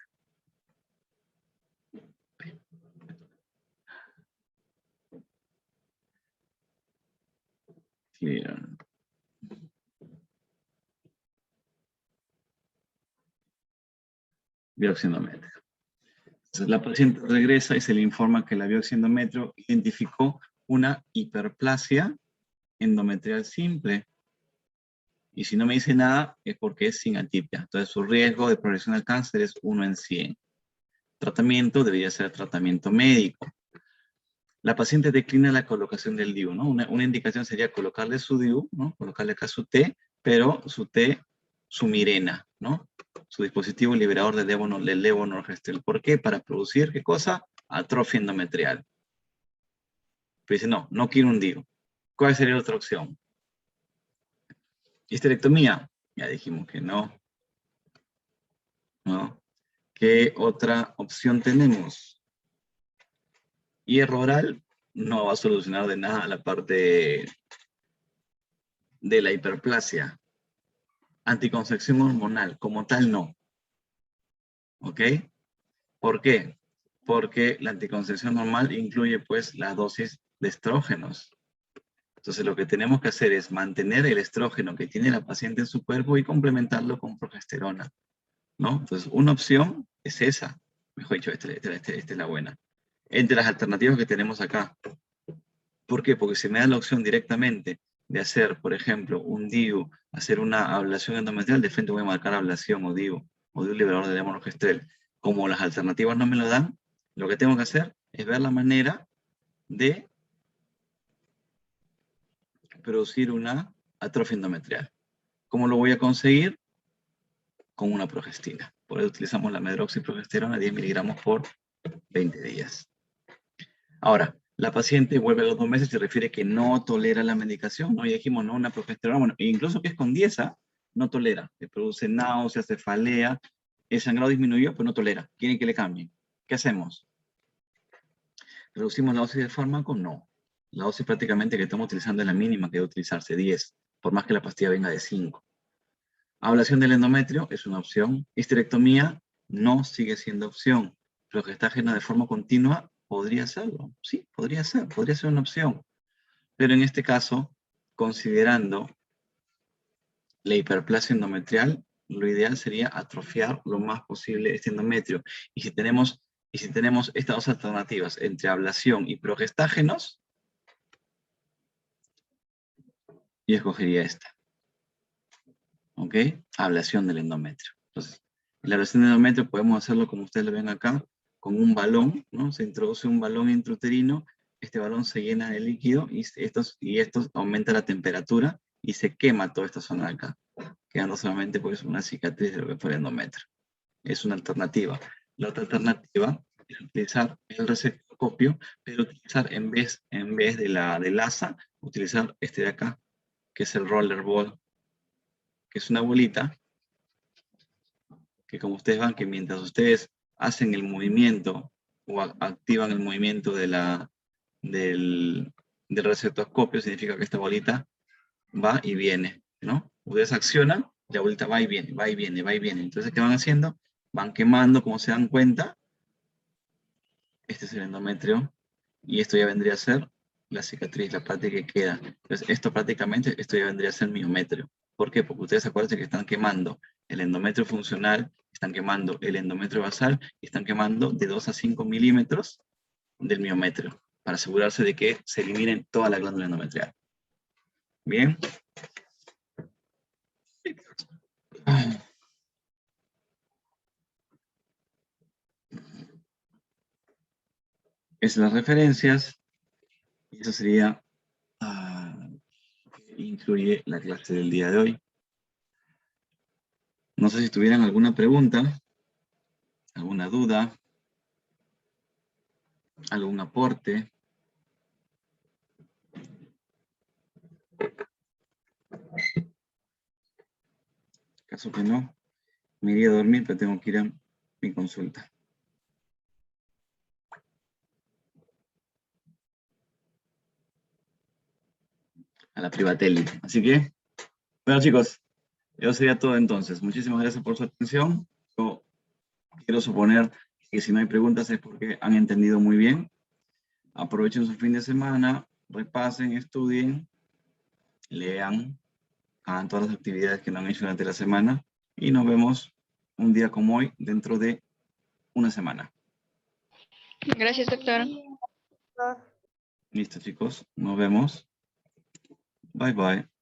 Biopsia endometrio. Entonces, la paciente regresa y se le informa que la biopsia endometrio identificó una hiperplasia endometrial simple. Y si no me dice nada, es porque es sin atipia. Entonces, su riesgo de progresión al cáncer es 1 en 100. Tratamiento debería ser tratamiento médico. La paciente declina la colocación del DIU, ¿no? Una indicación sería colocarle su DIU, ¿no? Colocarle acá su T, pero su T, su Mirena, ¿no? Su dispositivo liberador de levonorgestrel. ¿Por qué? Para producir, ¿qué cosa? Atrofia endometrial. Pero dice, no, no quiero un DIU. ¿Cuál sería la otra opción? Histerectomía. Ya dijimos que no. ¿No? ¿Qué otra opción tenemos? Hierro oral no va a solucionar de nada la parte de la hiperplasia. Anticoncepción hormonal, como tal, no. ¿Ok? ¿Por qué? Porque la anticoncepción normal incluye, pues, la dosis de estrógenos. Entonces, lo que tenemos que hacer es mantener el estrógeno que tiene la paciente en su cuerpo y complementarlo con progesterona, ¿no? Entonces, una opción es esa. Mejor dicho, esta es la buena. Entre las alternativas que tenemos acá. ¿Por qué? Porque si me da la opción directamente de hacer, por ejemplo, un DIU, hacer una ablación endometrial, de frente voy a marcar ablación o DIU liberador de levonorgestrel. Como las alternativas no me lo dan, lo que tengo que hacer es ver la manera de producir una atrofia endometrial. ¿Cómo lo voy a conseguir? Con una progestina. Por eso utilizamos la medroxiprogesterona 10 miligramos por 20 días. Ahora, la paciente vuelve a los 2 meses y refiere que no tolera la medicación, ¿no? Y dijimos, no, una progesterona, bueno, incluso que es con 10, no tolera, le produce náuseas, cefalea, el sangrado disminuyó, pero no tolera, quieren que le cambien. ¿Qué hacemos? ¿Reducimos la dosis del fármaco? No. La dosis prácticamente que estamos utilizando es la mínima que debe utilizarse, 10, por más que la pastilla venga de 5. Ablación del endometrio es una opción. Histerectomía no sigue siendo opción. Progestágeno de forma continua podría serlo. Sí, podría ser una opción. Pero en este caso, considerando la hiperplasia endometrial, lo ideal sería atrofiar lo más posible este endometrio. Y si tenemos estas dos alternativas entre ablación y progestágenos, yo escogería esta. ¿Ok? Ablación del endometrio. Entonces, la ablación del endometrio podemos hacerlo como ustedes lo ven acá, con un balón, ¿no? Se introduce un balón intrauterino, este balón se llena de líquido y estos aumenta la temperatura y se quema toda esta zona de acá, quedando solamente pues una cicatriz de lo que fue el endometrio. Es una alternativa. La otra alternativa es utilizar el resectoscopio, pero utilizar en vez de del asa, utilizar este de acá, que es el rollerball, que es una bolita que, como ustedes van, que mientras ustedes hacen el movimiento o activan el movimiento del receptoscopio, significa que esta bolita va y viene, ¿no? Ustedes accionan, la bolita va y viene, va y viene, va y viene. Entonces, ¿qué van haciendo? Van quemando, como se dan cuenta. Este es el endometrio y esto ya vendría a ser la cicatriz, la parte que queda. Entonces, esto ya vendría a ser miometrio. ¿Por qué? Porque ustedes acuérdense que están quemando el endometrio funcional, están quemando el endometrio basal y están quemando de 2 a 5 milímetros del miometrio para asegurarse de que se eliminen toda la glándula endometrial. Bien. Esas son las referencias. Y eso sería incluye la clase del día de hoy. No sé si tuvieran alguna pregunta, alguna duda, algún aporte. Caso que no, me iría a dormir, pero tengo que ir a mi consulta. A la Privatelli. Así que, bueno chicos, eso sería todo entonces. Muchísimas gracias por su atención. Yo quiero suponer que si no hay preguntas es porque han entendido muy bien. Aprovechen su fin de semana, repasen, estudien, lean, hagan todas las actividades que no han hecho durante la semana y nos vemos un día como hoy dentro de una semana. Gracias, doctor. Listo chicos, nos vemos. Bye bye.